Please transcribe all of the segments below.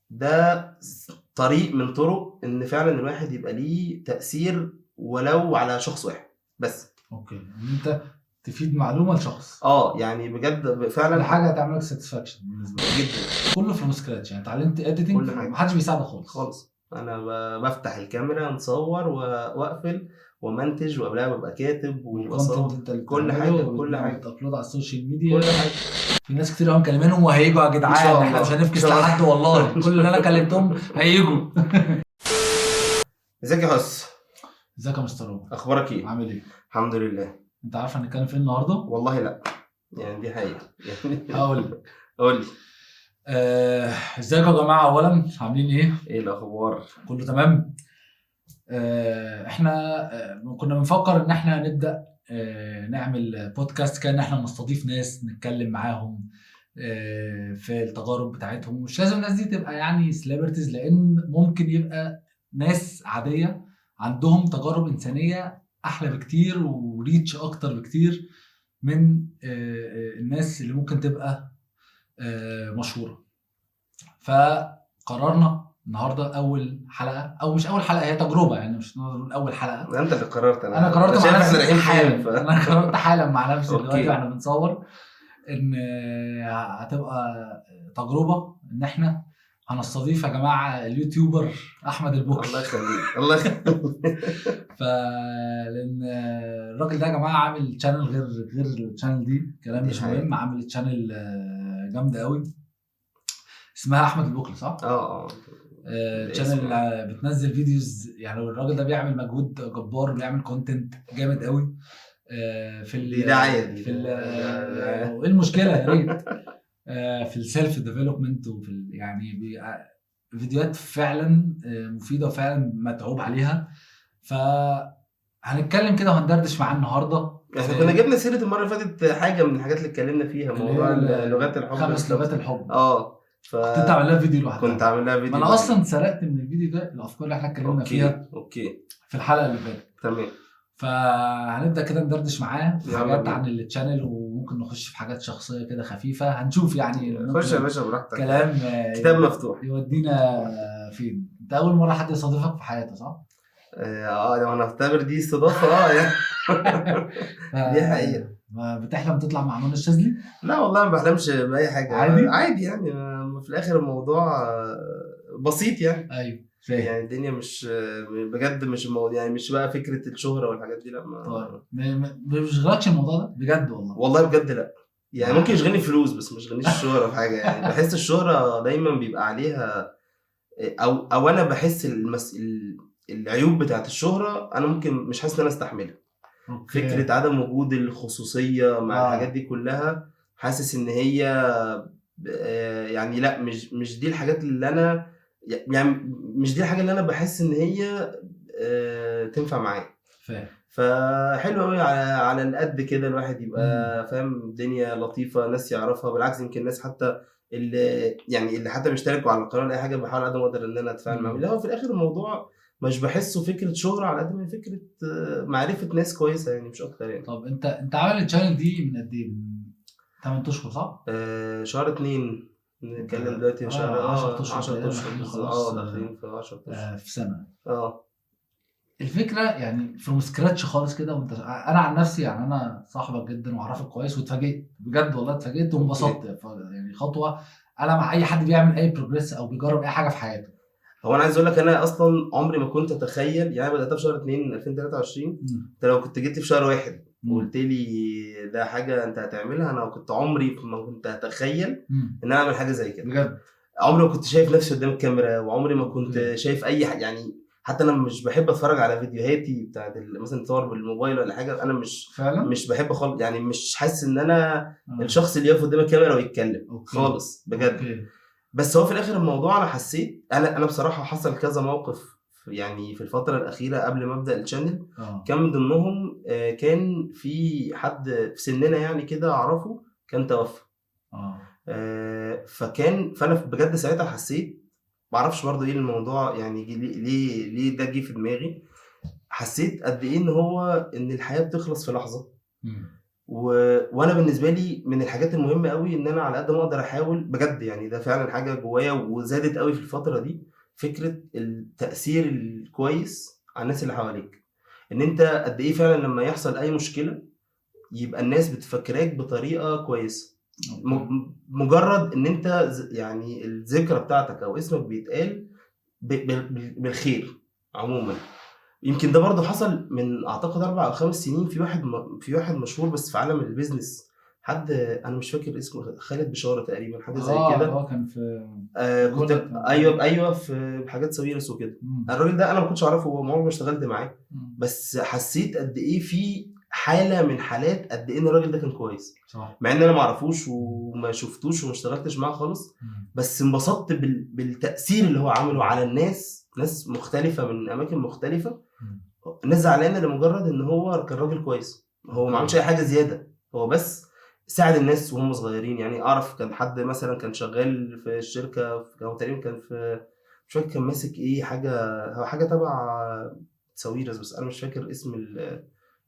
ده طريق من طرق ان فعلا الواحد يبقى ليه تأثير ولو على شخص واحد بس. اوكي، ان انت تفيد معلومه لشخص، يعني بجد فعلا دي حاجه هتعمل لك ساتسفاكشن بالنسبه لك جدا. كله فروم سكراتش. يعني اتعلمت اديتنج، كل حاجه محدش بيساعدك خالص. انا بفتح الكاميرا نصور واقفل ومنتج وقبلها ببقى كاتب والكونتنت انت اللي كل بتعمله حاجه كل حاجه وبتابلود على السوشيال ميديا. كل حاجه. في ناس كتير قوي مكلمينهم وهيجوا يا إن شاء جدعان، احنا الله. مش إن هنفكس شاء الله. لحد والله، كل اللي انا كلمتهم هيجوا. ازيك يا حس؟ ازيك يا مستر روب؟ اخبارك ايه؟ عامل ايه؟ الحمد لله. انت عارف هنتكلم فين النهارده؟ والله لا، يعني دي حقيقه يعني. هقول لك. قول لي. ازيكم يا جماعه؟ اولا عاملين ايه؟ ايه الاخبار؟ كله تمام. احنا كنا بنفكر ان احنا نبدا نعمل بودكاست، كان احنا نستضيف ناس نتكلم معاهم في التجارب بتاعتهم. مش لازم الناس دي تبقى يعني سليبرتيز، لان ممكن يبقى ناس عاديه عندهم تجارب انسانيه احلى بكتير وريتش اكتر بكتير من الناس اللي ممكن تبقى مشهوره. فقررنا النهارده اول حلقه، او مش اول حلقه، هي تجربه يعني، مش نقول اول حلقه. انت اللي قررت. انا قررت مع نفسي حالا. انا قررت حالا مع نفسي أوكي. دلوقتي واحنا بنصور ان هتبقى تجربه ان احنا هنستضيف يا جماعه اليوتيوبر احمد البكر. الله يخليك الله يخليك. لان الراجل ده يا جماعه عامل تشانل غير التشانل دي، كلام دي مش حقيقة. مهم. عامل تشانل جامده قوي اسمها احمد البكر، صح؟ تشانل بتنزل فيديوز. يعني الراجل ده بيعمل مجهود جبار، بيعمل كونتنت جامد قوي في دعايه في ايه المشكله؟ يا ريت. في السيلف ديفلوبمنت وفي يعني فيديوهات فعلا مفيده وفعلا متعوب عليها. فهنتكلم كده وهندردش معاه النهارده. احنا كنا جبنا سيره المره اللي فاتت حاجه من الحاجات اللي اتكلمنا فيها، موضوع لغات الحب، 5 لغات الحب. كنت انت عامل لها فيديو لوحدها. كنت عامل لها فيديو. ما انا اصلا سرقت من الفيديو ده الافكار اللي احنا اتكلمنا فيها. اوكي في الحلقه اللي فاتت. تمام. فهنبدا كده ندردش معاه في حاجات بينا. عن التشانل، وممكن نخش في حاجات شخصيه كده خفيفه. هنشوف يعني. خش يا باشا براحتك. كلام كتاب مفتوح يودينا فين. انت اول مره حد يصادفك في حياته، صح؟ لو انا اعتبر دي استضافه يعني. دي حقيقه. بتحلم تطلع مع منى الشاذلي؟ لا والله ما بحلمش باي حاجه. عادي يعني. في الاخر الموضوع بسيط يعني. ايوه يعني الدنيا مش بجد، مش يعني مش بقى فكره الشهره والحاجات دي. لا ما بيشغلكش الموضوع ده بجد؟ والله بجد لا. يعني ممكن يشغلني فلوس بس مش يشغلنيش الشهره في حاجه. يعني بحس الشهره دايما بيبقى عليها او انا بحس العيوب بتاعت الشهره انا ممكن مش حاسس ان انا استحملها. فكره عدم وجود الخصوصيه مع الحاجات دي كلها. حاسس ان هي يعني لا، مش دي الحاجات اللي انا، يعني مش دي الحاجه اللي انا بحس ان هي تنفع معايا. فحلو قوي على القد كده الواحد يبقى فاهم الدنيا لطيفه، ناس يعرفها. بالعكس يمكن ناس حتى اللي حتى بيشتركوا على القناه اي حاجه، بحاول قد ما اقدر ان انا اتفاعل معاهم. لا هو في الاخر الموضوع مش بحسه فكره شهره على قد ما فكره معرفه ناس كويسه يعني، مش اكتر يعني. طب انت عامل الشانل دي من قد ايه؟ من 8 اشهر صح؟ شهر 2 نتكلم دلوقتي في شهر 10 اشهر خلاص. داخلين في 10 اشهر في سنه. الفكره يعني فروم سكراتش خالص كده. وانت انا عن نفسي يعني انا صاحبك جدا واعرفك كويس، واتفاجئت بجد والله، اتفاجئت وانبسطت. يعني خطوه انا مع اي حد بيعمل اي بروجريس او بيجرب اي حاجه في حياته. هو انا عايز اقول لك انا اصلا عمري ما كنت اتخيل. يعني بدات في شهر 2 2023. انت لو كنت جيت في شهر 1 وقلت لي ده حاجه انت هتعملها، انا كنت عمري ما كنت اتخيل ان انا اعمل حاجه زي كده بجد. عمري ما كنت شايف نفسي قدام الكاميرا، وعمري ما كنت شايف اي حاجه. يعني حتى انا مش بحب اتفرج على فيديوهاتي بتاعت مثلا تصور بالموبايل ولا حاجه. انا مش بحب خالص. يعني مش حاسس ان انا الشخص اللي يقف قدام الكاميرا ويتكلم خالص بجد. بس هو في الاخر الموضوع انا حسيت، انا بصراحه حصل كذا موقف يعني في الفتره الاخيره قبل ما ابدا الشانل. كان من ضمنهم كان في حد في سننا يعني كده اعرفه كان توفى. فانا بجد ساعتها حسيت، معرفش برضو ايه الموضوع يعني ليه ده جه في دماغي. حسيت قد ايه ان الحياه بتخلص في لحظه. وانا بالنسبه لي من الحاجات المهمه قوي ان انا على قد ما اقدر احاول بجد، يعني ده فعلا حاجه جوايا وزادت قوي في الفتره دي، فكره التاثير الكويس على الناس اللي حواليك. ان انت قد ايه فعلا لما يحصل اي مشكله يبقى الناس بتفكرك بطريقه كويسه، مجرد ان انت يعني الذكرى بتاعتك او اسمك بيتقال بالخير عموما. يمكن ده برضه حصل من اعتقد 4 أو 5 سنين في واحد مشهور بس في عالم البيزنس، حد انا مش فاكر اسمه، خالد بشارة تقريبا، حاجه زي كده. كان في كنت ايوه في حاجات ساويرس وكده. الراجل ده انا ما كنتش اعرفه وعمري ما اشتغلت معاه، بس حسيت قد ايه في حاله من حالات قد ايه ان الراجل ده كان كويس، صح. مع ان انا ما اعرفوش وما شفتوش وما اشتغلتش معاه خالص، بس انبسطت بالتاثير اللي هو عمله على الناس، ناس مختلفه من اماكن مختلفه، الناس زعلانه لمجرد ان هو كان راجل كويس، هو ما عملش اي حاجه زياده، هو بس ساعد الناس وهم صغيرين. يعني اعرف كان حد مثلا كان شغال في الشركه، او تقريبا كان في مش فاكر كان ماسك ايه، حاجه تبع ساويرس، بس انا مش فاكر اسم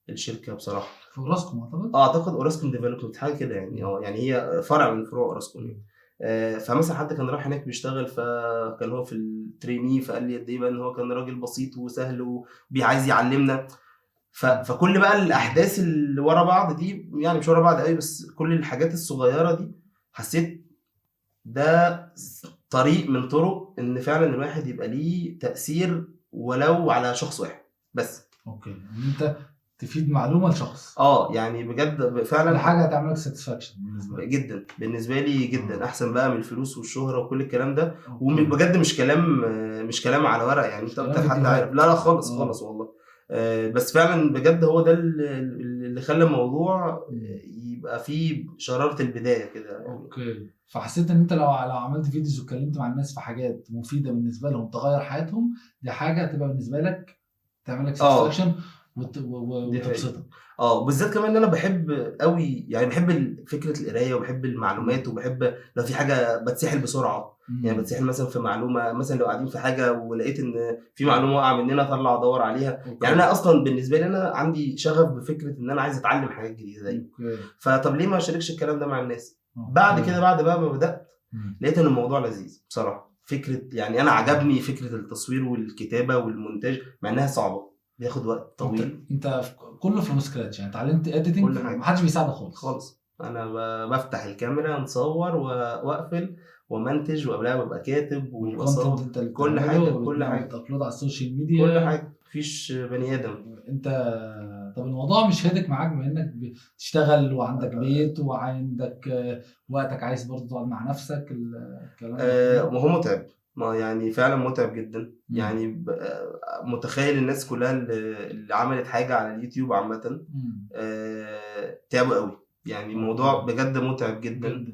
الشركه بصراحه. في اوراسكوم اعتقد اوراسكوم ديفلوبمنت حاجه كده يعني. يعني هي فرع من فروع اوراسكوم يعني. فمثلا حد كان راح هناك بيشتغل، فكان هو في التريني، فقال لي قد ايه بقى ان هو كان راجل بسيط وسهل وعايز يعلمنا. فكل بقى الاحداث اللي ورا بعض دي، يعني مش ورا بعض قوي، بس كل الحاجات الصغيره دي حسيت ده طريق من طرق ان فعلا الواحد يبقى ليه تاثير ولو على شخص واحد بس. اوكي، ان انت تفيد معلومه لشخص. يعني بجد فعلا حاجه هتعملك ساتسفاكشن بالنسبه لي جدا، بالنسبه لي جدا احسن بقى من الفلوس والشهره وكل الكلام ده. وبجد مش كلام على ورق يعني، انت اكتر حد عارف. لا خالص خالص والله. بس فعلا بجد هو ده اللي خلى الموضوع يبقى فيه شرارة البداية كده يعني. اوكي، فحسيت ان انت لو عملت فيديوز واتكلمت مع الناس في حاجات مفيدة بالنسبة لهم تغير حياتهم، دي حاجة هتبقى بالنسبة لك تعمل لك ساتسفاكشن وتبسطك. بالذات كمان ان انا بحب قوي، يعني بحب فكره القرايه وبحب المعلومات وبحب لو في حاجه بتسحل بسرعه. يعني بتسحل مثلا في معلومه، مثلا لو قاعدين في حاجه ولقيت ان في معلومه واقعه مننا اطلع ادور عليها. يعني انا اصلا بالنسبه لي انا عندي شغف بفكره ان انا عايز اتعلم حاجات جديده دايما. فطب ليه ما اشاركش الكلام ده مع الناس؟ بعد كده بعد بقى ما بدات لقيت ان الموضوع لذيذ بصراحه. فكره يعني انا عجبني فكره التصوير والكتابه والمونتاج، مع انها صعبه بياخد وقت طويل. انت كله فروم سكراتش يعني، اتعلمت اديتنج، محدش بيساعدك خالص. انا بفتح الكاميرا نصور واقفل ومنتج، وقبلها ببقى كاتب وبصور كل حاجه بتابلود على السوشيال ميديا، كل حاجه، مفيش بني ادم. انت طب الموضوع مش هادك معاك بما انك بتشتغل وعندك بيت وعندك وقتك عايز برضه تقعد مع نفسك الكلام ده؟ وهو متعب، ما يعني فعلا متعب جدا. يعني متخيل الناس كلها اللي عملت حاجه على اليوتيوب عامه تعبوا قوي. يعني الموضوع بجد متعب جدا.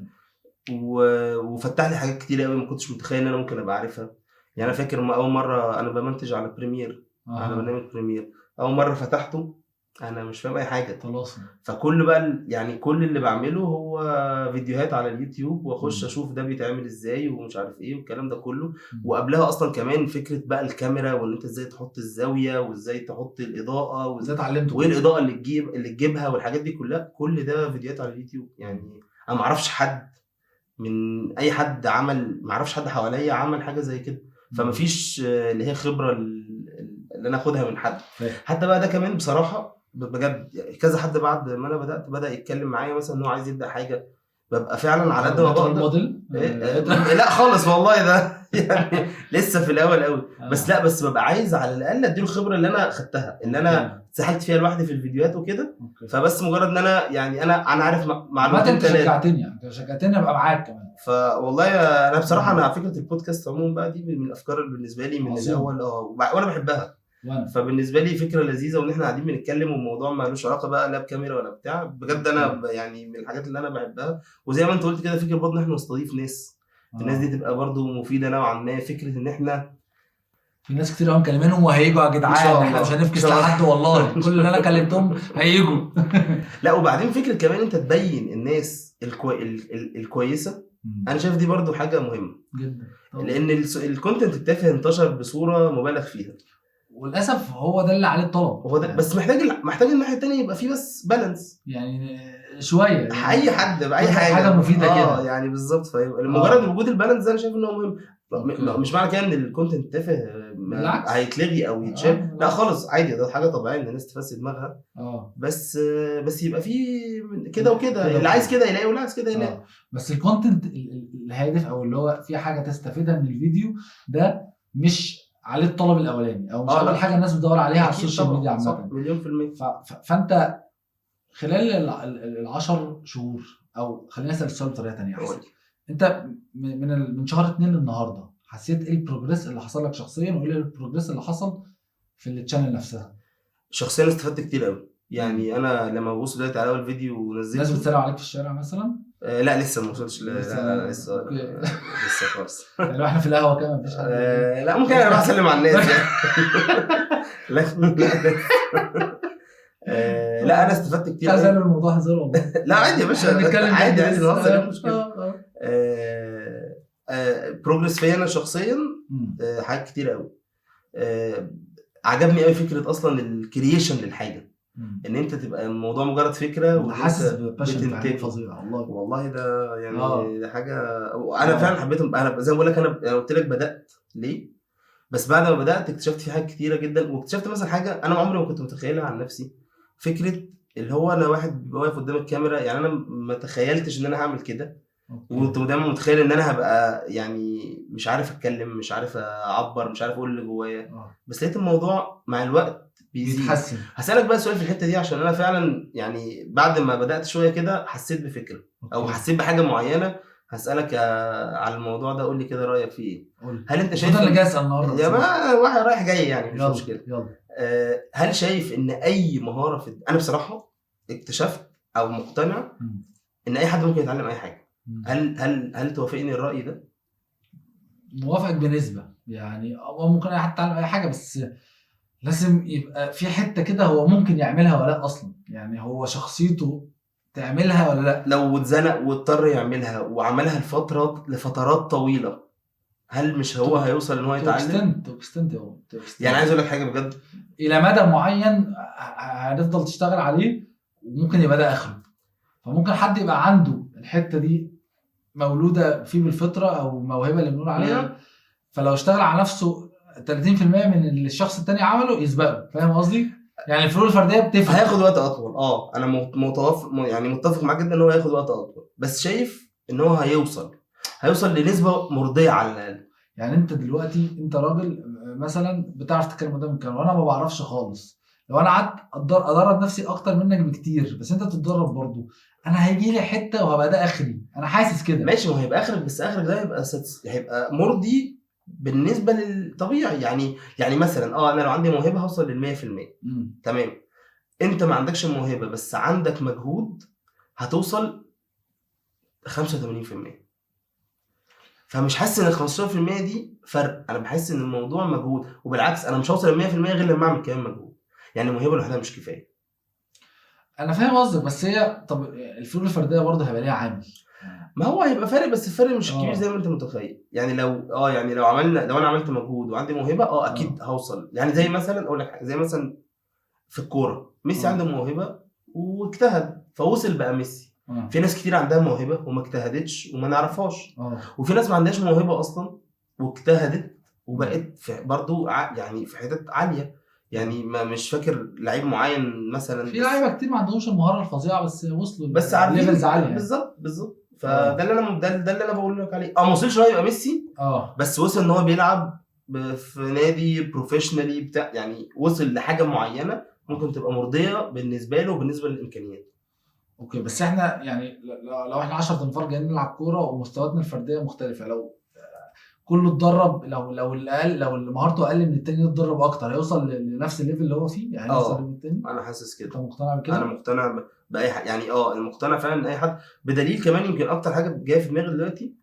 وفتح لي حاجات كتير قوي ما كنتش متخيل ان انا ممكن ابقى عارفها. يعني انا فاكر اول مره انا بمنتج على بريمير، على برنامج بريمير، اول مره فتحته انا مش فاهم اي حاجه خلاص. فكل بقى يعني كل اللي بعمله هو فيديوهات على اليوتيوب، واخش اشوف ده بيتعمل ازاي ومش عارف ايه والكلام ده كله. وقبلها اصلا كمان فكره بقى الكاميرا، وان انت ازاي تحط الزاويه وازاي تحط الاضاءه وازاي اتعلمت وايه الاضاءه اللي تجيبها والحاجات دي كلها. كل ده فيديوهات على اليوتيوب. يعني انا ما اعرفش حد من اي حد عمل، ما اعرفش حد حواليا عمل حاجه زي كده. فمفيش اللي هي خبره اللي انا اخدها من حد. حتى بقى ده كمان بصراحه بجد كذا حد بعد ما انا بدا يتكلم معايا مثلا ان هو عايز يبدا حاجه، ببقى فعلا على قد ما بقدر الموديل لا خالص والله، ده يعني لسه في الاول قوي. بس ببقى عايز على الاقل اديله الخبره اللي انا خدتها، اللي انا سحلت فيها لوحدي في الفيديوهات وكده. فبس مجرد ان انا يعني انا عارف معلوماتين ثلاثه. انت شجعتني ابقى معاك كمان. فوالله انا بصراحه انا فكره البودكاست عموما بقى دي من الافكار اللي بالنسبه لي من الاول وانا بحبها. فبالنسبه لي فكره لذيذه، وان احنا قاعدين بنتكلم والموضوع ما لوش علاقه بقى لا بكاميرا ولا بتاع. بجد انا يعني من الحاجات اللي انا بحبها. وزي ما انت قلت كده، فكره برضه احنا نستضيف ناس، الناس دي تبقى برضه مفيده نوعا ما. فكره ان احنا في ناس كتير قوي مكلمينهم وهيجوا يا جدعان، احنا مش هنفكس لحد والله، كل اللي انا كلمتهم هيجوا. لا وبعدين فكره كمان انت تبين الناس الكويسه. انا شايف دي برضو حاجه مهمه جدا، لان الكونتنت التافه انتشر بصوره مبالغ فيها. وللاسف هو ده اللي عليه الطلب. هو ده يعني. بس محتاج الناحيه الثانيه يبقى فيه بس بالانس يعني شويه يعني اي حد باي حاجه مفيده كده يعني بالظبط. فيبقى مجرد وجود البالانس ده انا شايف ان هو مهم. مش معنى كده ان الكونتنت تافه هيتلغي او يتشال، لا خالص عادي، ده حاجه طبيعيه ان الناس تفسد دماغها. بس يبقى في كده وكده، اللي عايز كده يلاقي واللي عايز كده يلاقي. بس الكونتنت الهادف او اللي هو في حاجه تستفيدها من الفيديو ده مش عليه الطلب الاولاني، او مش اول حاجه الناس بتدور عليها على السوشيال ميديا عامه. مليون في المية. فانت خلال ال10 شهور، او خلينا نسال السؤال بطريقه ثانيه احسن، انت من شهر 2 للنهارده حسيت ايه البروجريس اللي حصل لك شخصيا، وايه البروجريس اللي حصل في التشانل نفسها؟ شخصيا استفدت كتير قوي يعني. انا لما ببص دلوقتي على اول فيديو ونزلته، الناس بتسلم عليك في الشارع مثلا؟ لا لسه ما وصلتش لسه خالص. يعني احنا في القهوه كده مفيش حد لا ممكن انا اروح اسلم على الناس لا انا استفدت كتير. عايز اعمل الموضوع هزار والله. لا عادي يا باشا، عادي نهزر، مش مشكله. بروجرس فيا انا شخصيا حاجات كتير قوي. عجبني قوي فكره اصلا الكرييشن للحاجه، ان انت تبقى الموضوع مجرد فكره وحاسس بباشن فظيع. والله ده يعني ده حاجه انا فعلا حبيتهم. انا زي ما بقول لك، انا قلت لك بدات ليه، بس بعد ما بدات اكتشفت في حاجات كتيره جدا. واكتشفت مثلا حاجه انا عمري ما كنت متخيلها عن نفسي، فكره اللي هو انا واحد واقف قدام الكاميرا. يعني انا ما تخيلتش ان انا هعمل كده، وكنت دايما متخيل ان انا هبقى يعني مش عارف اتكلم، مش عارف اعبر، مش عارف اقول اللي جوايا. بس لقيت الموضوع مع الوقت بيتحسن. هسألك بقى سؤال في الحتة دي، عشان انا فعلا يعني بعد ما بدأت شوية كده حسيت بفكرة او حسيت بحاجة معينة. هسألك على الموضوع ده، قول لي كده رأيك فيه ايه. هل انت شايف اللي جاي اسال النهارده يا بقى واحد رايح جاي يعني مش يلا. مشكلة. هل شايف ان اي مهارة انا بصراحة اكتشفت او مقتنع ان اي حد ممكن يتعلم اي حاجة. هل توافقني الرأي ده؟ موافقك بنسبة يعني. ممكن اي حد يتعلم اي حاجة، بس لازم يبقى في حتة كده هو ممكن يعملها ولا لا اصلا. يعني هو شخصيته تعملها ولا لا. لو اتزنق واضطر يعملها وعملها لفترات طويلة، هل مش هو هيوصل ان هو يتعلم؟ يعني عايز اقول لك حاجة بجد، الى مدى معين هنفضل تشتغل عليه وممكن يبقى ده اخره. فممكن حد يبقى عنده الحتة دي مولودة فيه بالفطرة او موهبة اللي بنقول عليها، فلو اشتغل على نفسه 30% من اللي الشخص التاني عمله يسبقه. فاهم قصدي؟ يعني الفروق الفرديه بتفرق. هياخد وقت اطول. انا متفق معاك جدا ان هو هياخد وقت اطول، بس شايف ان هو هيوصل لنسبه مرضيه على الاقل. يعني انت دلوقتي انت راجل مثلا بتعرف تتكلم قدام الكاميرا وانا ما بعرفش خالص. لو انا قعدت ادرب نفسي اكتر منك بكتير، بس انت بتتدرب برضو، انا هيجي لي حته وهبقى ده اخري. انا حاسس كده. ماشي، ما هيبقى اخرك، بس اخرك ده هيبقى مرضي بالنسبه للطبيعي. يعني مثلا انا لو عندي موهبه هوصل لل 100%. تمام. انت ما عندكش موهبه بس عندك مجهود، هتوصل 85%. فمش حاسس ان ال 15% دي فرق. انا بحس ان الموضوع مجهود، وبالعكس انا مش هوصل ل 100% غير لما اعمل كمان مجهود. يعني الموهبه لوحدها مش كفايه. انا فاهم قصدك، بس هي طب الفروق الفرديه برضه هيبقى ليها عامل. ما هو هيبقى فارق، بس الفرق مش كبير زي ما انت متخيل. يعني لو انا عملت مجهود وعندي موهبه اكيد هوصل. يعني زي مثلا اقول لك زي مثلا في الكوره، ميسي عنده موهبه واجتهد فوصل بقى ميسي. في ناس كتير عندها موهبه وما اجتهدتش وما نعرفهاش. وفي ناس ما عندهاش موهبه اصلا واجتهدت وبقت برضو يعني في حتت عاليه. يعني ما مش فاكر لعيب معين مثلا. في لعيبه كتير ما عندهمش المهاره الفظيعه بس وصلوا بس عارفين ليفلز عاليه. بالظبط. فده اللي انا بقول لك عليه. ما وصلش يبقى ميسي بس وصل ان هو بيلعب في نادي بروفيشنالي بتاع. يعني وصل لحاجه معينه ممكن تبقى مرضيه بالنسبه له وبالنسبه للامكانيات. اوكي، بس احنا يعني لو احنا 10 تنفار جايين نلعب كوره ومستوياتنا الفرديه مختلفه، لو كله اتدرب، لو اللي مهارته اقل من التاني يتدرب اكتر هيوصل لنفس الليفل اللي هو فيه. يعني يوصل للتاني. انا حاسس كده. انت مقتنع بكده؟ انا مقتنع باي حد. يعني انا مقتنع فعلا ان اي حد. بدليل كمان يمكن اكتر حاجه جايه في دماغي دلوقتي،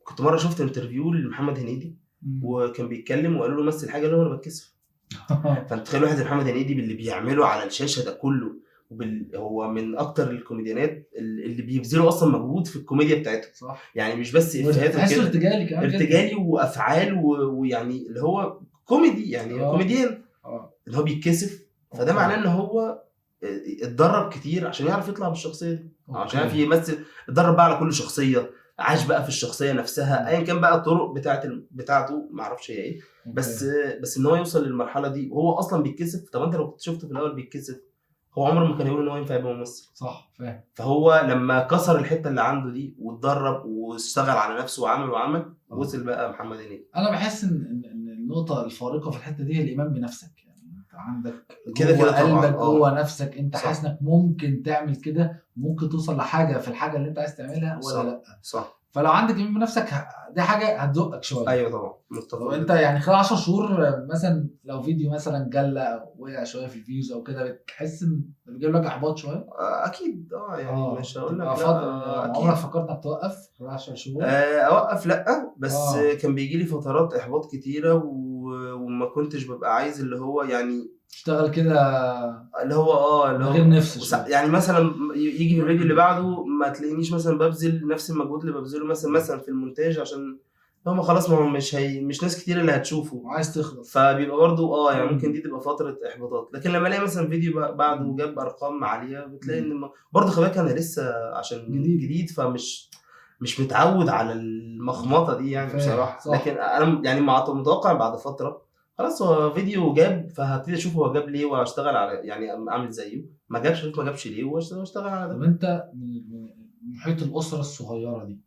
كنت مره شفت انترفيو لمحمد هنيدي وكان بيتكلم وقالوا له مثل حاجه اللي هو انا بتكسف. فانت تخيل واحد زي محمد هنيدي باللي بيعمله على الشاشه ده كله، هو من اكتر الكوميديانات اللي بيبذلوا اصلا مجهود في الكوميديا بتاعته. صح. يعني مش بس افيهات وكده، ارتجالي وافعال ويعني اللي هو كوميدي يعني كوميديان. ان هو بيتكسف، فده معناه ان هو اتدرب كتير عشان يعرف يطلع بالشخصيه دي، عشان يعرف يمثل. اتدرب بقى على كل شخصيه، عاش بقى في الشخصيه نفسها، ايا كان بقى الطرق بتاعته ما اعرفش هي ايه، بس ان هو يوصل للمرحله دي وهو اصلا بيتكسف. طب انت لو كنت شفته في الاول بيتكسف، هو عمره ما كان يقول ان هو ينفع يبقى ممثل. صح، فاهم. فهو لما كسر الحته اللي عنده دي واتدرب واشتغل على نفسه وعمل وصل بقى محمد هنيدي. انا بحس ان النقطه الفارقه في الحته دي هي الايمان بنفسك. يعني انت عندك كده قلبك جوه نفسك، انت حاسس انك ممكن تعمل كده، ممكن توصل لحاجه في الحاجه اللي انت عايز تعملها ولا لا. صح. فلو عندك ايمان بنفسك دي حاجه هتزقك شويه. ايوه طبعا متفق. لو انت يعني خلال 10 شهور مثلا لو فيديو مثلا جلى او وقع شويه في الفيوز او كده، بتحس ان بيجيب لك احباط شويه. اكيد يعني مش هقول لك عمرك فكرت انك توقف خلال 10 شهور؟ اوقف لا، بس كان بيجي لي فترات احباط كتيره وما كنتش ببقى عايز اللي هو يعني اشتغل كده اللي هو من غير نفس يعني مثلا يجي في الفيديو اللي بعده ما تلاقينيش مثلا ببذل نفس المجهود اللي ببذله مثلا في المونتاج، عشان هم خلاص ما هم مش ناس كتير اللي هتشوفه وعايز تخلص، فبيبقى برضو يعني ممكن دي تبقى فتره احباطات. لكن لما الاقي مثلا فيديو بعده جاب ارقام عاليه بتلاقي ان برضو خلي بالك انا لسه عشان جديد فمش متعود على المخمطه دي يعني بصراحه. لكن انا يعني متوقع بعد فتره خلاص هو فيديو جاب فهبتدي اشوف هو جاب ليه واشتغل على يعني اعمل زيه، ما جابش ليه واشتغل على ده. طب انت من محيط الاسره الصغيره دي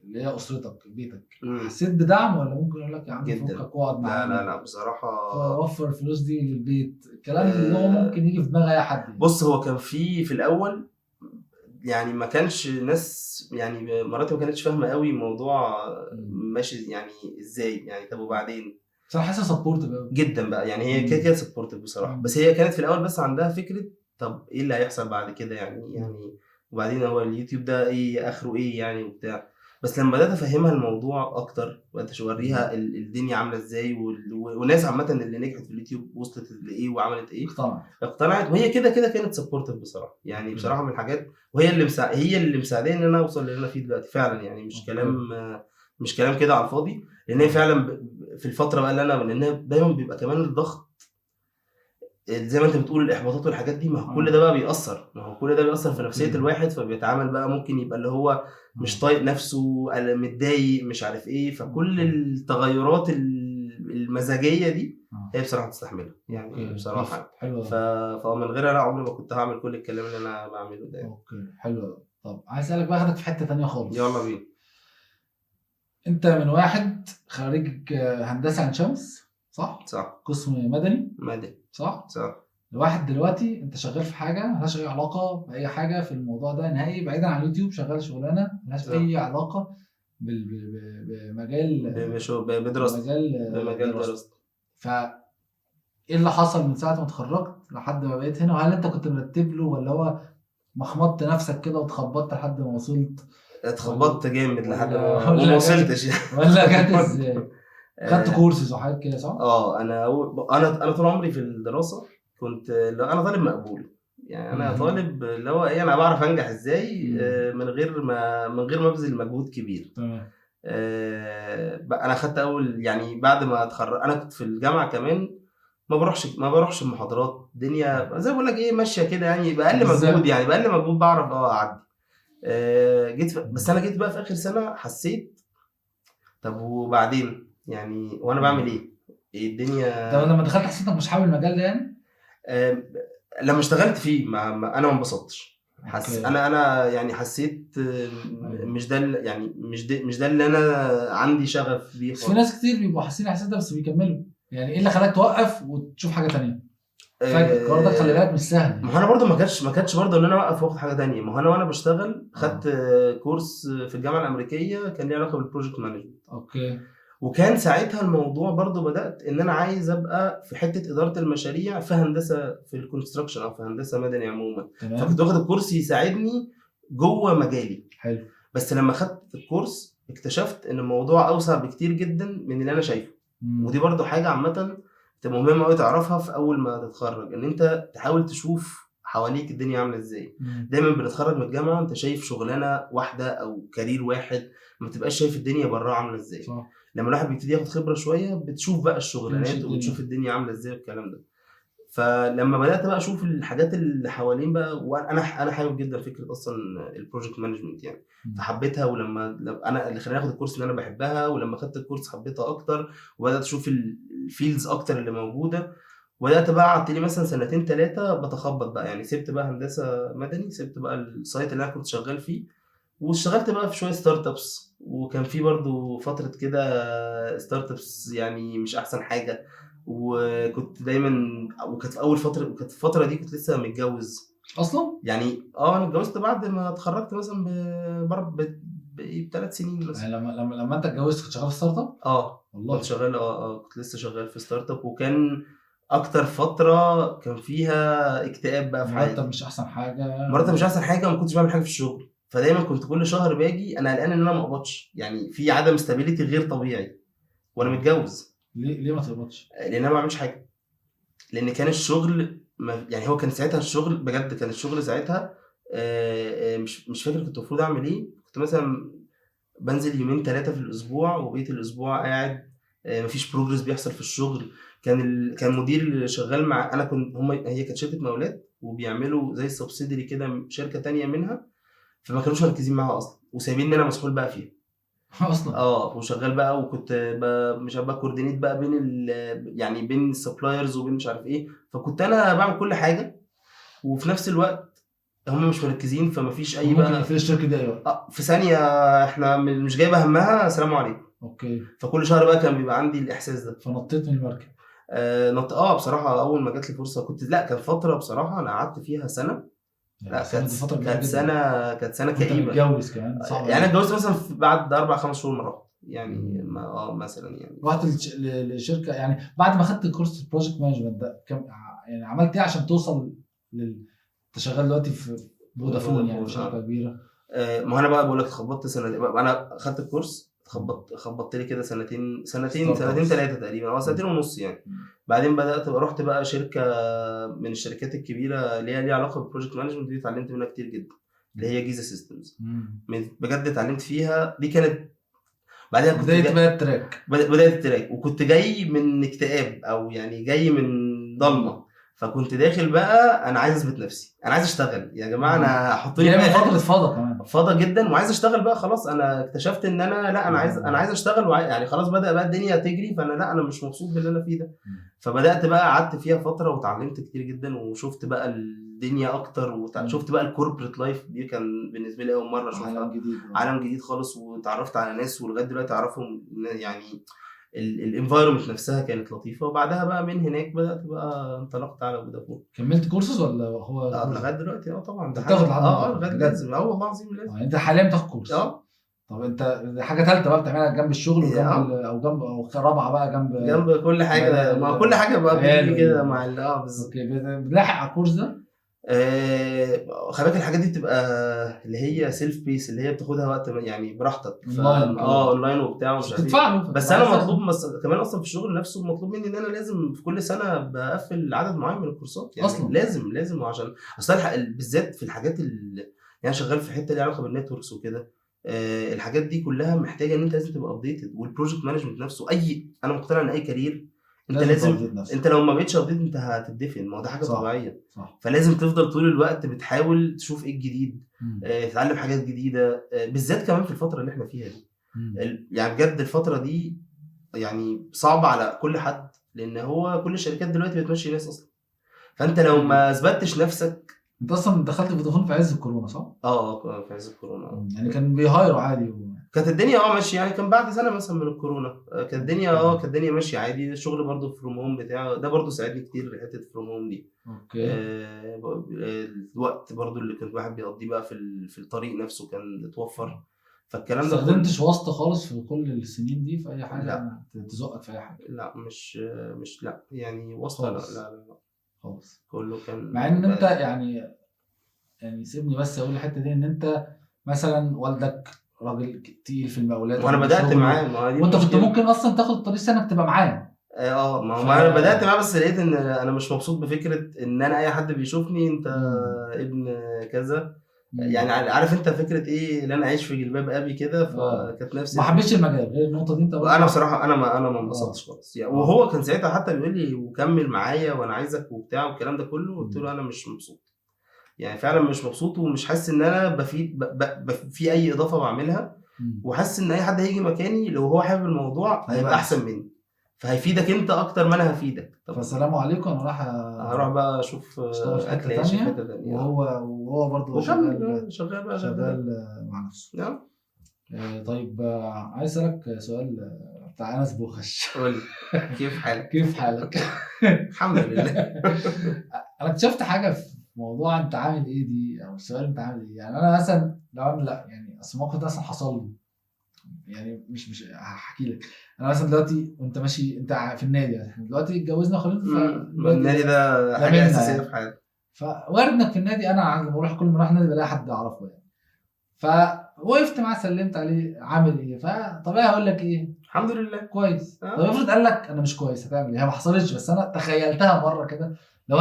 اللي هي اسرتك بيتك حسيت بدعم ولا ممكن يقول لك يا عم فكك واقعد معانا؟ لا بصراحه وفر الفلوس دي للبيت، الكلام اللي هو ممكن يجي في دماغ اي حد يعني. بص هو كان في الاول يعني ما كانش ناس يعني مراتي ما كانتش فاهمه قوي الموضوع ماشي يعني ازاي يعني. طب وبعدين صراحه حاسه سبورتيف جدا بقى يعني هي كده سبورتيف بصراحه. بس هي كانت في الاول بس عندها فكره طب ايه اللي هيحصل بعد كده يعني وبعدين هو اليوتيوب ده ايه اخره ايه يعني وبتاع. بس لما بدات افهمها الموضوع اكتر وبدات اوريها الدنيا عامله ازاي والناس عامه اللي نجحت في اليوتيوب وصلت لايه وعملت ايه اقتنعت. وهي كده كانت سبورتيف بصراحه يعني بصراحه من الحاجات، وهي اللي مساعداني ان انا اوصل اللي انا فيه دلوقتي فعلا يعني مش كلام كده على الفاضي. لان هي فعلا في الفتره بقى اللي انا لان دايما بيبقى كمان الضغط زي ما انت بتقول الاحباطات والحاجات دي، ما هو كل ده بقى بيأثر، في نفسيه الواحد، فبيتعامل بقى ممكن يبقى اللي هو مش طايق نفسه متضايق مش عارف ايه. فكل التغيرات المزاجيه دي هي بصراحه تستحملها يعني بصراحه. فمن غيرها لا عمري ما كنت هعمل كل الكلام اللي انا بعمله ده. اوكي حلو. طب عايز اسالك بقى اخدك في حته تانية خالص. يلا بينا. انت من واحد خريج هندسه عين شمس صح؟ قسم مدني صح؟ لواحد دلوقتي انت شغال في حاجه مالهاش اي علاقه باي حاجه في الموضوع ده نهائي، بعيدا عن اليوتيوب شغال شغلانه مالهاش اي علاقه بمجال دراستك. ايه اللي حصل من ساعه ما اتخرجت لحد ما بقيت هنا؟ وهل انت كنت مرتب له ولا هو مخبطت نفسك كده واتخبطت لحد ما وصلت؟ اتخبطت جامد لحد ما وصلتش ولا جت ازاي؟ خدت كورسز وحاجات كده صح؟ انا طول عمري في الدراسه كنت انا طالب مقبول يعني. انا طالب اللي هو ايه انا بعرف انجح ازاي من غير ما ابذل مجهود كبير. انا خدت اول يعني بعد ما اتخرج انا كنت في الجامعه كمان ما بروحش المحاضرات، الدنيا زي ما بقول لك ايه ماشيه كده يعني باقل مجهود بعرف اعدي. بس انا جيت بقى في اخر سنه حسيت طب وبعدين يعني وانا بعمل ايه الدنيا. طب لما دخلت حسيت انك مش حابب المجال ده يعني؟ لما اشتغلت فيه انا ما انبسطتش. انا يعني حسيت مش ده يعني مش ده اللي انا عندي شغف بيه. في ناس كتير بيبقوا حاسين احساس ده بس بيكملوا. يعني ايه اللي خلاك توقف وتشوف حاجه تانية فجاه؟ القرار ده خلي بالك مش سهل. ما هو انا برضو ما كانش برضو ان انا اوقف واخد حاجه تانية. ما هو انا وانا بشتغل خدت كورس في الجامعه الامريكيه كان ليه علاقه بالبروجكت مانجمنت. اوكي. وكان ساعتها الموضوع برضو بدات ان انا عايز ابقى في حته اداره المشاريع في هندسه في الكونستراكشن او في هندسه مدني عموما. فكنت واخد الكورس يساعدني جوه مجالي. حلو. بس لما خدت الكورس اكتشفت ان الموضوع اوسع بكتير جدا من اللي انا شايفه. ودي برضو حاجه عامه تبقى مهمه قوي تعرفها في اول ما تتخرج، ان انت تحاول تشوف حواليك الدنيا عامله ازاي. دايما بنتخرج من الجامعه انت شايف شغلانه واحده او كارير واحد، ما تبقاش شايف الدنيا بره عامله ازاي. لما الواحد بيبتدي ياخد خبره شويه بتشوف بقى الشغلانات وبتشوف الدنيا عامله ازاي والكلام ده. فلما بدات بقى اشوف الحاجات اللي حوالين بقى، وانا حابب جدا فكره اصلا البروجكت مانجمنت يعني، فحبيتها. ولما انا اللي خلاني اخد الكورس اللي انا بحبها، ولما خدت الكورس حبيتها اكتر، وبدات اشوف الفيلدز اكتر اللي موجوده. وبدات بقى قعدت لي مثلا 2-3 بتخبط بقى يعني. سبت بقى هندسه مدني، سبت بقى السايت اللي انا كنت شغال فيه، واشتغلت بقى في شويه ستارت ابس. وكان في برضو فتره كده ستارت ابس يعني مش احسن حاجه. وكنت دايما، وكانت في اول فتره، وكانت في الفتره دي كنت لسه متجوز اصلا يعني. انا اتجوزت بعد ما اتخرجت مثلا ب3 سنين مثلا. يعني لما انت اتجوزت كنت شغال في ستارت اب؟ والله كنت شغال كنت لسه شغال في ستارت اب. وكان اكتر فتره كان فيها اكتئاب بقى في حياتي. مرتب مش احسن حاجه، مرتب مش احسن حاجه، وما كنتش بعمل حاجه في الشغل. فدايما كنت كل شهر باجي انا قلقان ان انا ما اقبضش، يعني في عدم استابيليتي غير طبيعي وانا متجوز. ليه ما تقبضش؟ لان انا ما بعملش حاجه. لان كان الشغل يعني هو كان ساعتها الشغل بجد، كان الشغل ساعتها مش فاكر كنت المفروض اعمل ايه. كنت مثلا بنزل 2-3 في الاسبوع، وبقيه الاسبوع قاعد مفيش بروجرس بيحصل في الشغل. كان مدير اللي شغال مع انا كنت هي كانت شركه مولات، وبيعملوا زي سبسيدري كده شركه تانية منها، فما كانوش مركزين معاها اصلا، وسايبيني انا مسؤول بقى فيها اصلا. وشغال بقى. وكنت مش عارف بقى كوردينيت بقى بين يعني بين السبلايرز وبين مش عارف ايه. فكنت انا بعمل كل حاجه، وفي نفس الوقت هم مش مركزين، فما فيش اي ممكن بقى يقفل الشركه دي ايوه في ثانيه احنا مش جايبه همها، سلام عليكم. اوكي. فكل شهر بقى كان بيبقى عندي الاحساس ده. فنطيت من المركب. بصراحه اول ما جات لي فرصه كنت، لا كان فتره بصراحه انا قعدت فيها سنه. لا كانت سنه كئيبه. متجوز كمان صعب يعني انا اتجوزت مثلا بعد 4-5 شهور مره يعني مثلا يعني رحت لشركه يعني بعد ما خدت كورس البروجكت مانجمنت ده كم يعني عملت ايه عشان توصل انت شغال دلوقتي في فودافون يعني شركه كبيره؟ ما انا بقى بقول لك خبطت سنه. انا خدت الكورس، خبطت لي كده سنتين 3 تقريبا، او 2.5 يعني. بعدين بدات رحت بقى شركه من الشركات الكبيره اللي هي ليها علاقه بالبروجكت مانجمنت دي، اتعلمت منها كتير جدا، اللي هي جيزا سيستمز. بجد اتعلمت فيها. دي كانت بعدها كنت بدايه التراك، وكنت جاي من اكتئاب، او يعني جاي من ضلمه. فكنت داخل بقى انا عايز اثبت نفسي، انا عايز اشتغل يا جماعه، انا حطوني في فتره فاضه كمان، فاضه جدا، وعايز اشتغل بقى خلاص. انا اكتشفت ان انا لا انا عايز اشتغل، يعني خلاص بدا بقى الدنيا تجري، فانا لا انا مش مبسوط باللي انا فيه ده. فبدات بقى قعدت فيها فتره وتعلمت كتير جدا، وشفت بقى الدنيا اكتر، وشفت بقى الكوربريت لايف دي كان بالنسبه لي اول مره اشوفها، عالم جديد خالص. وتعرفت على ناس ولغايه دلوقتي اعرفهم يعني. الانفايرمنت نفسها كانت لطيفه. وبعدها بقى من هناك بدات بقى انطلقت على فودافون. كملت كورسز ولا هو لغايه دلوقتي طبعا ده بتاخد لغايه لازم والله العظيم لازم. انت حاليا بتاخد كورس؟ طب انت حاجه ثالثه بقى بتعملها جنب الشغل وجنب او جنب او رابعه بقى جنب كل حاجه. ما كل حاجه بقى بتيجي كده مع بالظبط. اوكي بتلاحق على الكورس ده؟ خلي بالك الحاجات دي بتبقى اللي هي سيلف بيس، اللي هي بتاخدها وقت يعني براحتك. اونلاين وبتاع ومش عارف. بس انا مطلوب كمان اصلا في الشغل نفسه مطلوب مني ان انا لازم في كل سنه بقفل عدد معين من الكورسات يعني أصلاً. لازم عشان اصلا بالذات في الحاجات اللي يعني شغال في حته ليها علاقه بالنتوركس وكده. الحاجات دي كلها محتاجه ان انت لازم تبقى ابديتد. والبروجكت مانجمنت نفسه انا مقتنع ان اي كارير انت لازم انت لو ما بقتش ابديت انت هتدفن. ما هو ده حاجه طبيعيه. فلازم تفضل طول الوقت بتحاول تشوف ايه الجديد، تتعلم حاجات جديده، بالذات كمان في الفتره اللي احنا فيها دي. يعني بجد الفتره دي يعني صعبه على كل حد، لان هو كل الشركات دلوقتي بتمشي ناس اصلا. فانت لو ما اثبتش نفسك. انت اصلا دخلت فودافون في عز الكورونا صح؟ في عز الكورونا. يعني كان بيهايروا عادي كانت الدنيا ماشيه يعني. كان بعد سنه مثلا من الكورونا كانت الدنيا ماشيه عادي. الشغل برضو فروم هوم بتاعه ده برضو ساعدني كتير في حته فروم هوم دي. اوكي. الوقت برضو اللي كان الواحد بيقضيه بقى في الطريق نفسه كان اتوفر. فالكلام ده استخدمتش واسطه خالص في كل السنين دي في اي حاجه؟ لا. تزقك في اي حاجه؟ لا مش لا يعني واسطه لا خالص. كله كان مع ان انت يعني سيبني بس اقول الحته دي ان انت مثلا والدك راجل تقيل في المقاولات وانا بدات معاه. وانت كنت ممكن اصلا تاخد طريق سنه تبقى معاه. ما انا بدات معاه، بس لقيت ان انا مش مبسوط بفكره ان انا اي حد بيشوفني انت ابن كذا. يعني عارف انت فكره ايه اللي انا عايش في جلباب ابي كده، فكانت نفسي ما حبيتش المجال غير النقطه دي انت. انا بصراحه انا ما انبسطتش خالص يعني. وهو كان ساعتها حتى بيقول لي وكمل معايا وانا عايزك وبتاع والكلام ده كله، قلت له انا مش مبسوط يعني، فعلا مش مبسوط ومش حاسس ان انا بفيد في اي اضافه بعملها، وحاسس ان اي حد هيجي مكاني لو هو حابب الموضوع هيبقى احسن مني، فهيفيدك انت اكتر ما انا هفيدك. فالسلام عليكم، انا هروح بقى اشوف اكل عيش في حته ثانيه. وهو برضه شغال مع نفسه. طيب عايز اسالك سؤال بتاع انس بوخش. قول كيف حالك؟ كيف حالك؟ الحمد لله. انا اكتشفت حاجه في موضوع انت عامل ايه دي، او السؤال انت عامل ايه. يعني انا مثلا لو انا لا يعني اصل الموقف ده اصلا حصل لي، يعني مش هحكي لك. انا مثلا دلوقتي وانت ماشي انت في النادي، احنا دلوقتي اتجوزنا خلينا النادي ده حاجه اساسيه في حياتي، فوارد انك في النادي، انا لما بروح كل ما اروح النادي بلاقي حد اعرفه يعني، فوقفت معاه سلمت عليه عامل ايه، فطبيعي هقول لك ايه الحمد لله كويس. طب افرض قال لك انا مش كويس، هتعمل ايه؟ هي ما حصلتش بس انا تخيلتها مره كده. لو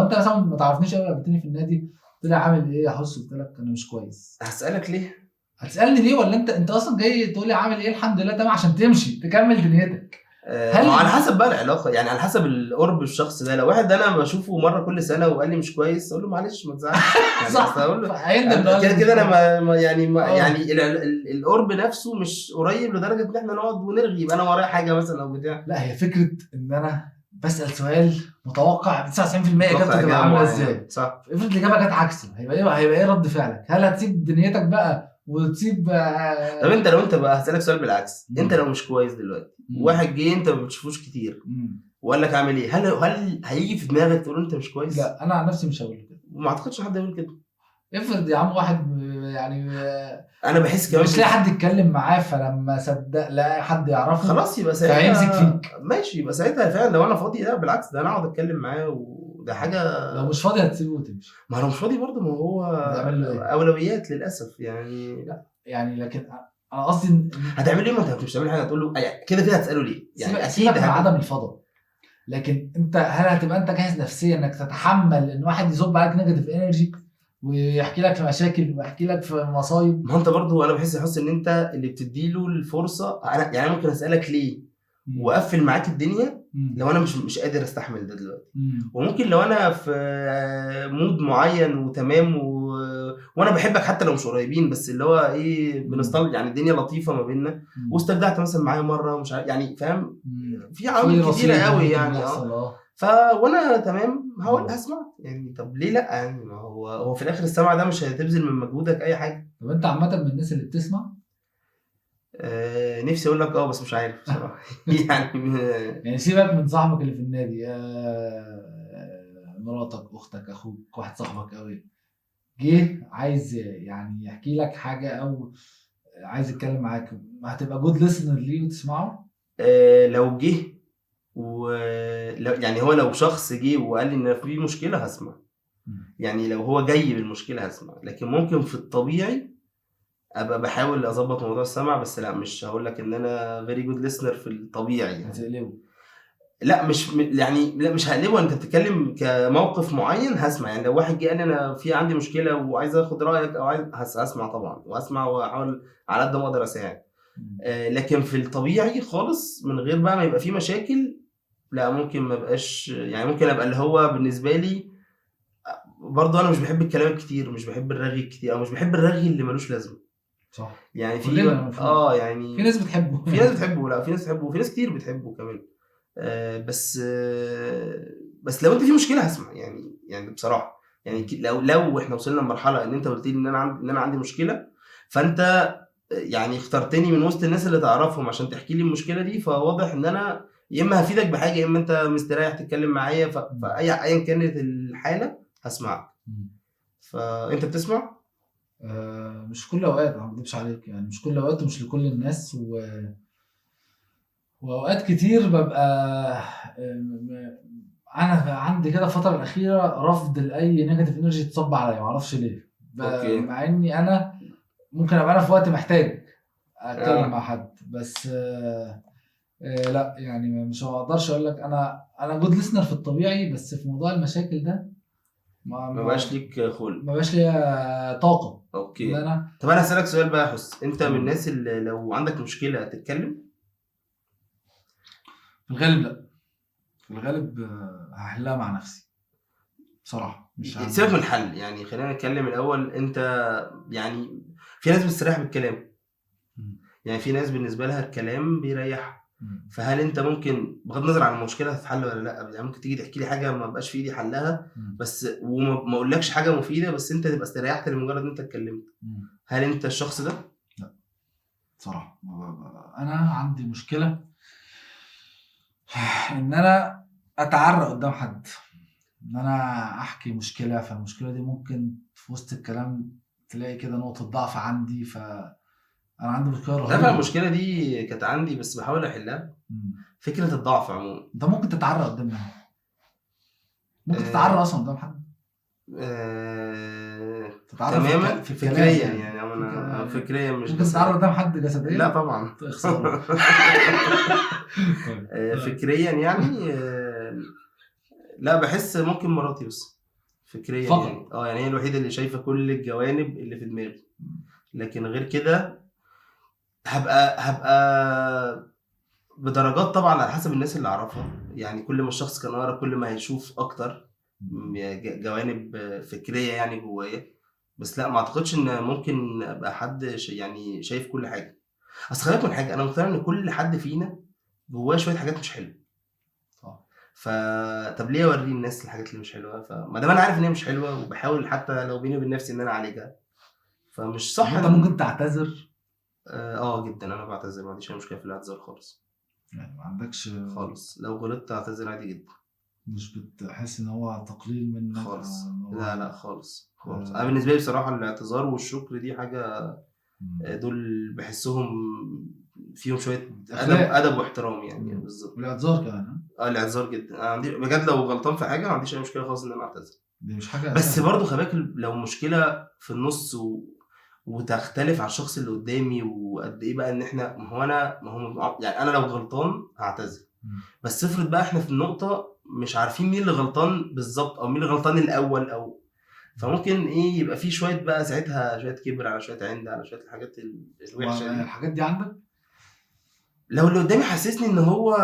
انت مثلا ما تعرفنيش قوي قابلتني في النادي قلت لي عامل ايه يا حس، قلت لك انا مش كويس، هسالك ليه؟ هتسالني ليه؟ ولا انت اصلا جاي تقول لي عامل ايه الحمد لله تمام عشان تمشي تكمل دنيتك؟ ما على حسب بقى العلاقه يعني، على حسب القرب الشخص ده. لو واحد انا بشوفه مره كل سنه وقال لي مش كويس اقول له معلش ما تزعلش يعني. صح، اقول له كده انا يعني القرب نفسه مش قريب لدرجه ان احنا نقعد ونرغي يبقى انا ورايا حاجه مثلا او بتاع. لا هي فكره ان انا بسال سؤال متوقع 99% اجابته تبقى عامله ازاي. صح. افرض الاجابه جت عكسه، هيبقى ايه رد فعلك؟ هل هتسيب دنيتك بقى وتسيب طب انت لو انت بقى هسالك سؤال بالعكس، انت لو مش كويس دلوقتي واحد جه انت ما بتشوفوش كتير وقال لك اعمل ايه، هل هيجي في دماغك تقول انت مش كويس؟ لا انا عن نفسي مش هقول كده، وما اعتقدش حد يقول كده. افرض يا عم واحد يعني انا بحس كمان مش لاقي حد يتكلم معاه، فلما صدق لا حد يعرفه خلاص يبقى ساعتها هيمسك فيك. ماشي، يبقى ساعتها فعلا لو انا فاضي لا بالعكس ده انا اقعد اتكلم معاه وده حاجه. لو مش فاضي هتسيبه وتمشي. ما انا مش فاضي برضه، ما هو اولويات للاسف يعني. لا يعني لكن انا قصدي هتعمل ايه؟ ما انت مش هتعمل حاجه تقول له كده كده هتساله ليه يعني. اكيد عدم الفضل. لكن انت هل هتبقى انت جاهز نفسيا انك تتحمل ان واحد يصب عليك نيجاتيف انرجي ويحكي لك في مشاكل ويحكي لك في مصايب؟ ما انت برضه انا بحس ان انت اللي بتديله الفرصه. انا يعني ممكن اسالك ليه واقفل معاك الدنيا لو انا مش قادر استحمل ده دلوقتي، وممكن لو انا في مود معين وتمام وانا بحبك حتى لو مش قريبين، بس اللي هو ايه بنستلطف يعني الدنيا لطيفه ما بيننا، واستجدعت مثلا معايا مره مش عارف يعني فاهم، في عوامل كتيره قوي يعني وانا تمام هقول هسمع يعني. طب ليه لا يعني؟ ما هو في الاخر السمع ده مش هتبذل من مجهودك اي حاجه. طب انت عامه من الناس اللي بتسمع؟ نفسي اقول لك بس مش عارف بصراحه. يعني سيبك من صاحبك اللي في النادي، مراتك اختك اخوك واحد صاحبك قوي جه عايز يعني يحكي لك حاجه او عايز يتكلم معاك، هتبقى جود ليسنر ليه وتسمعه؟ لو جه يعني هو لو شخص جه وقال لي ان في مشكله هسمع يعني، لو هو جاي بالمشكله هسمع. لكن ممكن في الطبيعي ابقى بحاول اظبط موضوع السمع، بس لا مش هقول لك ان انا فيري جود ليسنر في الطبيعي يعني. هتقلبه؟ لا مش يعني لا مش هقلبه. انت بتتكلم كموقف معين هسمع يعني. لو واحد جه قال لي انا في عندي مشكله وعايز اخد رايك او عايز هسمع طبعا، واسمع واحاول على قد ما اقدر اساعد. لكن في الطبيعي خالص من غير بقى ما يبقى في مشاكل لا ممكن ما بقاش يعني. ممكن ابقى اللي هو بالنسبه لي برضه انا مش بحب الكلام الكتير، مش بحب الرغي الكتير، او مش بحب الرغي اللي ملوش لازمه. صح يعني في يعني في ناس بتحبه في ناس بتحبه لا في ناس بتحبه وفي ناس كتير بتحبه كمان. بس لو انت في مشكله هسمع يعني بصراحه يعني. لو احنا وصلنا لمرحله ان انت قلت لي ان انا عندي مشكله، فانت يعني اخترتني من وسط الناس اللي تعرفهم عشان تحكي لي المشكله دي، فواضح ان انا يا اما هفيدك بحاجه يا اما انت مستريح تتكلم معايا. ايا كانت الحاله هسمعك. فانت بتسمع؟ مش كل اوقات، ما بكدبش عليك يعني، مش كل اوقات ومش لكل الناس واوقات كتير ببقى انا عندي كده الفتره الاخيره رفض لاي نيجاتيف انرجي تصب عليا، ما اعرفش ليه. مع اني انا ممكن ابقى انا في وقت محتاج اتكلم مع حد، بس لا يعني مش هقدرش اقول لك انا جود ليسنر في الطبيعي، بس في موضوع المشاكل ده ما بقاش ليك خلق، ما بقاش لي طاقه. اوكي. انا طب انا هسألك سؤال بقى يا حس، انت من الناس اللي لو عندك مشكلة تتكلم؟ في الغالب لا، في الغالب هحلها مع نفسي بصراحه. مش سيبك من الحل، يعني خلينا نتكلم الاول. انت يعني في ناس بتستريح بالكلام، يعني في ناس بالنسبة لها الكلام بيريحها. فهل انت ممكن بغض النظر عن المشكله هتتحل ولا لا، يعني ممكن تيجي تحكي لي حاجه ما بقاش في ايدي حلها بس وما اقولكش حاجه مفيده، بس انت تبقى استريحت لمجرد ان انت اتكلمت؟ هل انت الشخص ده؟ لا صراحه. انا عندي مشكله ان انا اتعرى قدام حد، ان انا احكي مشكله، فالمشكله دي ممكن في وسط الكلام تلاقي كده نقطه ضعف عندي. انا عندي مشكله رهيبه. تعرف المشكله دي كانت عندي بس بحاول احلها. فكره الضعف عموما. انت ممكن تتعرى قدام مين؟ ممكن تتعرى اصلا قدام حد؟ تماما فكريا يعني انا فكريا مش ممكن تتعرى قدام حد جسديا؟ لا طبعا. فكريا يعني لا بحس ممكن مراتي بس فكريا فقط. يعني يعني هي الوحيده اللي شايفه كل الجوانب اللي في دماغي، لكن غير كده هبقى بدرجات طبعا على حسب الناس اللي اعرفها. يعني كل ما الشخص كان اقرب كل ما هيشوف اكتر جوانب فكريه يعني جوايا. بس لا ما اعتقدش ان ممكن ابقى حد يعني شايف كل حاجه. اصل خلي بالك من حاجه، انا مقتنع ان كل حد فينا جواه شويه حاجات مش حلوه. طب ليه اوري الناس الحاجات اللي مش حلوه؟ فما دام انا عارف ان هي مش حلوه وبحاول حتى لو بيني وبين نفسي ان انا اعالجها، فمش صح. انت ممكن تعتذر؟ جدا انا بعتذر، ما عنديش اي مشكله في الاعتذار خالص. يعني ما عندكش خالص، لو غلطت اعتذر عادي جدا. مش بتحس ان هو تقليل منك خالص؟ هو... لا خالص خالص. انا بالنسبه لي بصراحه الاعتذار والشكر دي حاجه دول بحسهم فيهم شويه ادب واحترام يعني. بالظبط. والاعتذار كمان. الاعتذار جدا. انا عندي بجد لو غلطان في حاجه ما عنديش اي مشكله خالص ان انا اعتذر. دي مش حاجه بس برضو خلي بالك لو مشكله في النص وتختلف على الشخص اللي قدامي وقد ايه بقى ان احنا ما هو يعني انا لو غلطان هعتذر. بس افرض بقى احنا في النقطه مش عارفين مين اللي غلطان بالظبط او مين اللي غلطان الاول، او فممكن يبقى في شويه بقى ساعتها شويه كبر على شويه عند على شويه الحاجات الوحشه دي. الحاجات دي عندك؟ لو اللي قدامي حسسني ان هو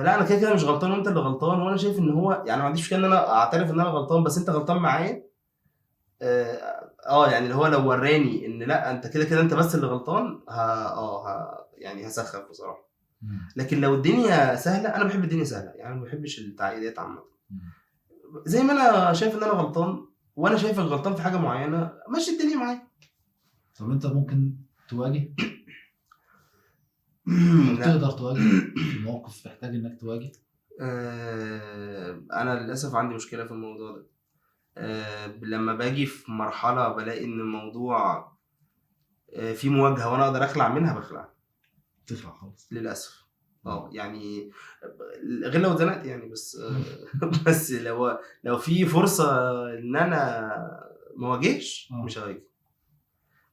لا انا كده مش غلطان وانت اللي غلطان، وانا شايف ان هو يعني ما عنديش مشكله ان انا اعترف ان انا غلطان بس انت غلطان معايا. يعني اللي هو لو وراني ان لا انت كده انت بس اللي غلطان يعني هسخف بصراحه. لكن لو الدنيا سهله، انا بحب الدنيا سهله يعني، ما بحبش التعقيدات عامه. زي ما انا شايف ان انا غلطان وانا شايفك غلطان في حاجه معينه، ماشي الدنيا معايا. طب انت ممكن تواجه؟ تقدر تواجه في موقف محتاج انك تواجه؟ انا للاسف عندي مشكله في الموضوع ده. لما باجي في مرحله بلاقي ان الموضوع في مواجهه وانا اقدر اخلع منها تخلع خالص للاسف. يعني غير لو اتزنقت يعني، بس بس لو في فرصه ان انا ما واجهش مش هواجه.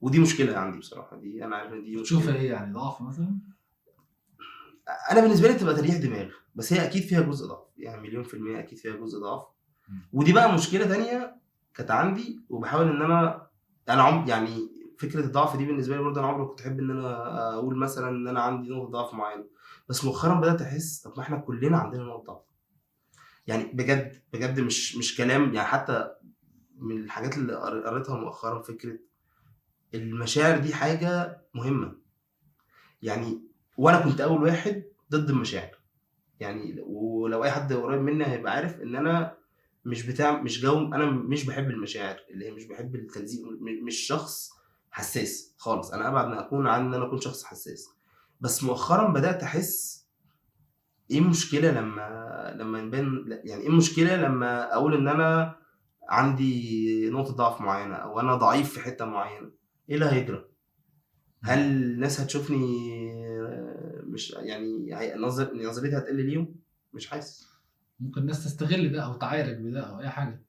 ودي مشكله عندي بصراحه، دي انا عارف ان دي مشكله. شوف ايه يعني ضعف مثلا؟ انا بالنسبه لي بتبقى تريح دماغ، بس هي اكيد فيها جزء ضعف يعني 100% اكيد فيها جزء ضعف. ودي بقى مشكله تانية كانت عندي وبحاول ان انا يعني فكره الضعف دي بالنسبه لي برضه انا عمري كنت احب ان انا اقول مثلا ان انا عندي نقطه ضعف معينه. بس مؤخرا بدات احس طب ما احنا كلنا عندنا نقطه ضعف يعني، بجد مش كلام يعني. حتى من الحاجات اللي قريتها مؤخرا فكره المشاعر دي حاجه مهمه يعني. وانا كنت اول واحد ضد المشاعر يعني، ولو اي حد قريب مني هيبقى عارف ان انا مش جو. انا مش بحب المشاعر اللي هي مش بحب التلزيق، مش شخص حساس خالص. انا ابعد ما اكون عن ان انا اكون شخص حساس. بس مؤخرا بدات احس ايه المشكله لما يبان يعني، ايه المشكله لما اقول ان انا عندي نقطه ضعف معينه او انا ضعيف في حته معينه؟ ايه اللي هيجرى؟ هل الناس هتشوفني مش يعني نظرتها هتقل ليهم؟ مش حاسس. ممكن الناس تستغل ده او تعايرك بده او اي حاجه،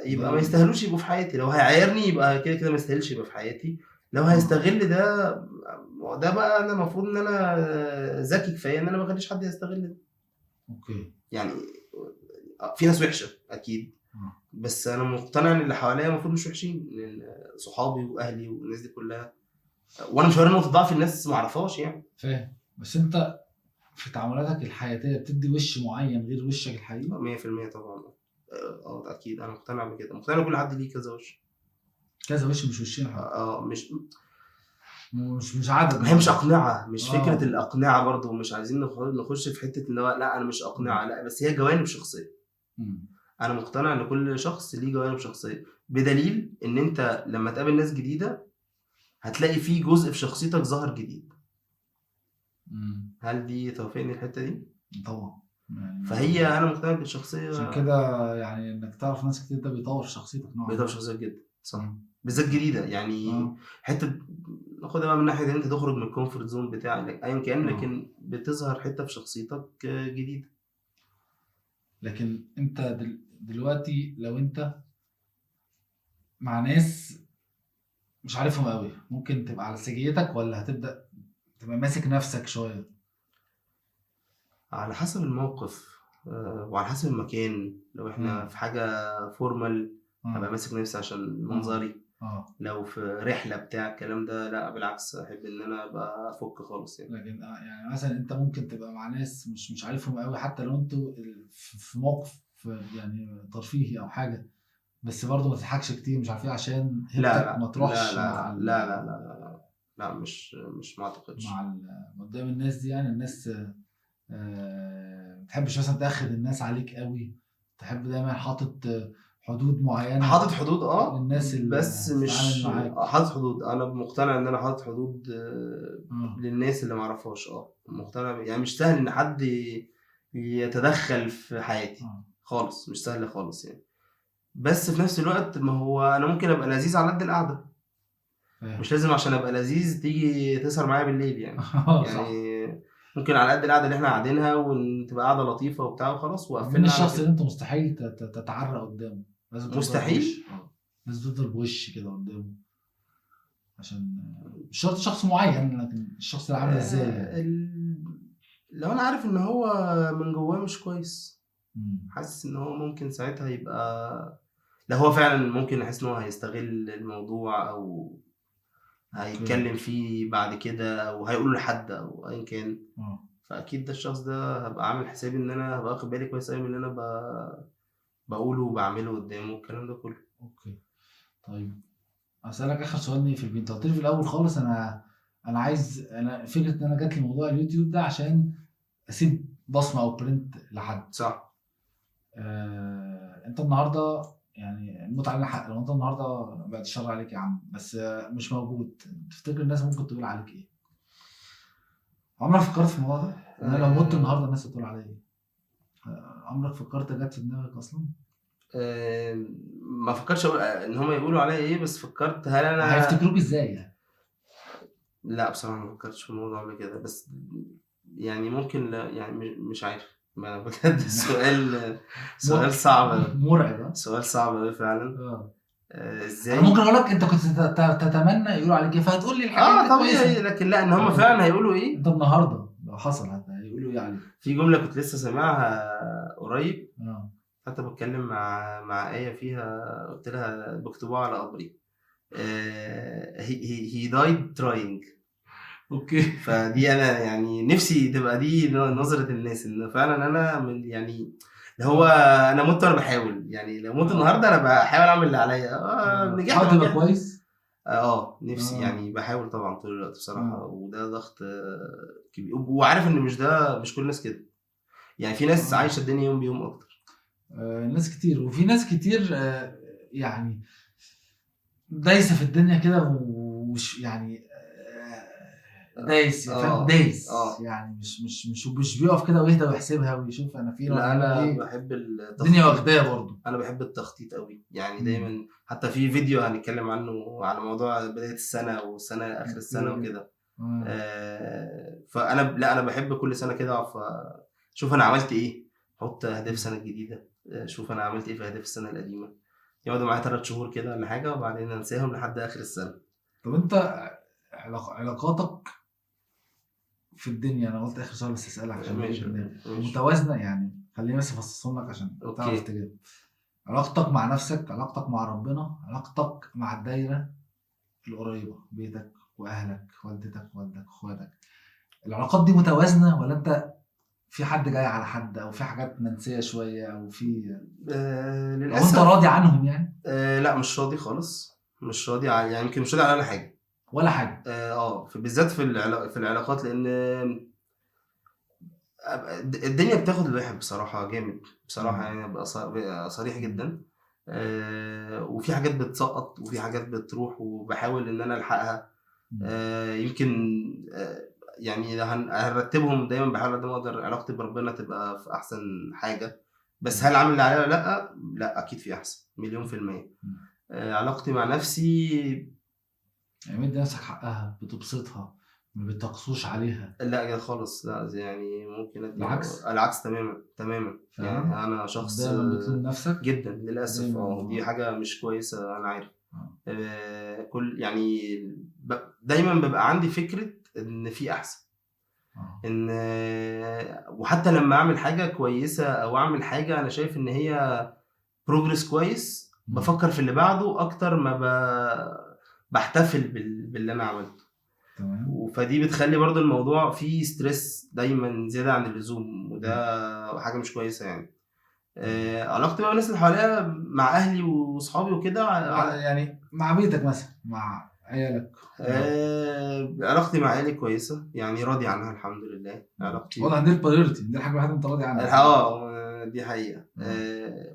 يبقى ما يستاهلوش يبقوا في حياتي. لو هيعايرني يبقى كده ما يستاهلش يبقى في حياتي. لو هيستغل ده بقى انا المفروض ان انا ذكي كفايه ان انا ما اخليش حد يستغل ده. اوكي. يعني في ناس وحشه اكيد، بس انا مقتنع ان اللي حواليا المفروض مش وحشين، صحابي واهلي والناس دي كلها، وانا مش هوري نقطه ضعف الناس ما اعرفهاش يعني. فاهم. بس انت في تعاملاتك الحياتيه بتدي وش معين غير وشك الحقيقي؟ 100% طبعا. اكيد انا مقتنع بكده، مقتنع كل حد ليه كذا وش. كذا وش مش وشين حق. مش عدد. ما هي مش اقنعه، مش فكره الاقنعه برضو، مش عايزين نخش في حته ان لا انا مش اقنعه، لا بس هي جوانب شخصيه. انا مقتنع ان كل شخص ليه جوانب شخصيه، بدليل ان انت لما تقابل ناس جديده هتلاقي فيه جزء في شخصيتك ظهر جديد. هل دي توافقني الحته دي؟ طبعا يعني. فهي انا مقتنع بالشخصيه عشان كده يعني انك تعرف ناس كتير ده بيطور شخصيتك نوعا. بيطور شخصيتك جدا صح. بالذات جديده يعني. حته ناخدها بقى من ناحيه ان انت تخرج من الكومفورت زون بتاعك ايا كان، لكن بتظهر حته في شخصيتك جديده. لكن انت دلوقتي لو انت مع ناس مش عارفهم قوي، ممكن تبقى على سجيتك ولا هتبدأ تبقى ماسك نفسك شوية؟ على حسب الموقف وعلى حسب المكان. لو احنا في حاجة فورمال هبقى ماسك نفسي عشان منظري. لو في رحلة بتاع الكلام ده لا بالعكس، احب ان انا ابقى افك خالص يعني. لكن يعني مثلا انت ممكن تبقى مع ناس مش عارفهم قوي، حتى لو انتوا في موقف يعني ترفيهي او حاجة، بس برضه ما تضحكش كتير مش عارف ايه عشان هبتك ما تروحش لا لا لا لا لا مش ما اعتقدش مع قدام الناس دي. يعني الناس تحبش مثلا تاخد الناس عليك قوي، تحب دايما حاطط حدود معينه. حاطط حدود للناس اللي بس مش معاك. حاطط حدود. انا مقتنع ان انا حاطط حدود للناس اللي ما اعرفهاش. مقتنع يعني مش سهل ان حد يتدخل في حياتي خالص، مش سهل خالص يعني. بس في نفس الوقت ما هو انا ممكن ابقى لذيذ على قد القعده، مش لازم عشان ابقى لذيذ تيجي تسهر معايا بالليل يعني. يعني ممكن على قد القعده اللي احنا قاعدينها وتبقى قعده لطيفه وبتاع وخلاص وقفلنا. من الشخص اللي انت مستحيل تتعرى قدامه، لازم مستحيل لازم تفضل بوش كده قدامه، عشان مش شرط شخص معين، لكن الشخص اللي عامل ازاي يعني. لو انا عارف ان هو من جواه مش كويس، حاسس ان هو ممكن ساعتها يبقى، لا هو فعلا ممكن احس ان هو هيستغل الموضوع او هيتكلم فيه بعد كده او هيقول لحد او ايا كان. فاكيد ده الشخص ده هبقى عامل حسابي ان انا هبقى واخد بالي كويس قوي من اللي انا بقوله وبعمله قدامه الكلام ده كله. اوكي طيب اسالك اخر سؤال نقفل بيه. انت قلت لي في الاول خالص انا عايز، انا فكره ان انا جات لي موضوع اليوتيوب ده عشان اسيب بصمه او برنت لحد. صح. انت النهارده يعني الموت علينا حق، لو انت النهارده بعد الشر عليك يا عم بس مش موجود، تفتكر الناس ممكن تقول عليك ايه؟ عمرك فكرت في الموضوع ده؟ انا لو مت النهارده الناس هتقول عليا ايه؟ عمرك فكرت جت في دماغك اصلا؟ ما فكرتش ان هم يقولوا عليا ايه، بس فكرت هل انا هيفتكروك ازاي يعني؟ لا بصراحه ما فكرتش في الموضوع قبل كده، بس يعني ممكن لا يعني مش عارف. ما بجد سؤال صعب، مرعب. سؤال صعب قوي فعلا. ازاي انا ممكن اقول لك انت كنت تتمنى يقولوا عليك ايه فهتقول لي الحاجات دي طبيعي، لكن لا ان هم فعلا هيقولوا ايه. انت النهارده لو حصل هيقولوا ايه عليك؟ في جمله كنت لسه سامعها قريب، حتى بتكلم مع آية فيها، قلت لها بكتبوها على قبري he died trying. اوكي. فدي انا يعني نفسي تبقى دي نظرة الناس، ان فعلا انا من يعني اللي هو انا مت وانا بحاول، يعني لو مت النهارده انا بحاول اعمل اللي عليا. نجحت تبقى كويس. نفسي يعني بحاول طبعا طول الوقت بصراحة. وده ضغط كبير، وعارف ان مش كل الناس كده يعني. في ناس عايشة الدنيا يوم بيوم اكتر. ناس كتير، وفي ناس كتير يعني دايسة في الدنيا كده ومش يعني دايس دايس يعني مش بيقف كده ويهدى ويحسبها ويشوف انا فين. لا انا ايه بحب الدنيا واخداه برضه. انا بحب التخطيط قوي يعني. دايما حتى في فيديو هنتكلم عنه على موضوع بداية السنة والسنة اخر السنة وكده. فانا لا انا بحب كل سنة كده اقف شوف انا عملت ايه، احط اهداف السنة الجديدة، شوف انا عملت ايه في اهداف السنة القديمة. يقعدوا معايا 3 شهور كده ولا حاجة وبعدين انساهم لحد اخر السنة. طب انت علاقاتك في الدنيا، انا قلت اخر سؤال بس اسالك عشان متوازنه يعني، خليني بس افصصهم لك عشان تعرف تجاوب. علاقتك مع نفسك، علاقتك مع ربنا، علاقتك مع الدايرة القريبة، بيتك وأهلك، والدتك والدك اخواتك، العلاقات دي متوازنة ولا أنت في حد جاي على حد، أو في حاجات منسية شوية، أو في أو أنت راضي عنهم يعني؟ لا مش راضي خالص، مش راضي يعني يمكن مش راضي على حاجة ولا حاجة. بالذات في العلاقات، لأن الدنيا بتاخد الواحد بصراحة جامد بصراحة، يعني أبقى صريح جدا. وفي حاجات بتسقط وفي حاجات بتروح وبحاول ان انا الحقها. يمكن يعني هنرتبهم دايما، بحاول قد ما اقدر علاقتي بربنا تبقى في احسن حاجة. بس هل عامل اللي عليها ولا لا؟ اكيد في احسن مليون في المية. علاقتي مع نفسي يعني مدي نفسك حقها، بتبسطها، ما بتقصوش عليها؟ لا خالص، لا يعني ممكن العكس تماما. يعني انا شخص دايما بتلوم نفسك جدا للاسف. دي حاجه مش كويسه، انا عارف. كل يعني دايما ببقى عندي فكره ان في احسن. ان وحتى لما اعمل حاجه كويسه او اعمل حاجه انا شايف ان هي بروجرس كويس، بفكر في اللي بعده اكتر ما بحتفل باللي انا عملته. فدي بتخلي برضو الموضوع فيه ستريس دايما زيادة عن اللزوم، وده حاجة مش كويسة يعني. علاقتي بقى بالناس اللي حواليا، مع أهلي وصحابي وكده، يعني مع بيتك مثلا، مع عيالك. علاقتي مع عيالي كويسة، يعني راضي عنها الحمد لله. علاقتي واضح دي البرايورتي، دي الحاجة الوحيدة انت راضي عنها. دي حقيقة.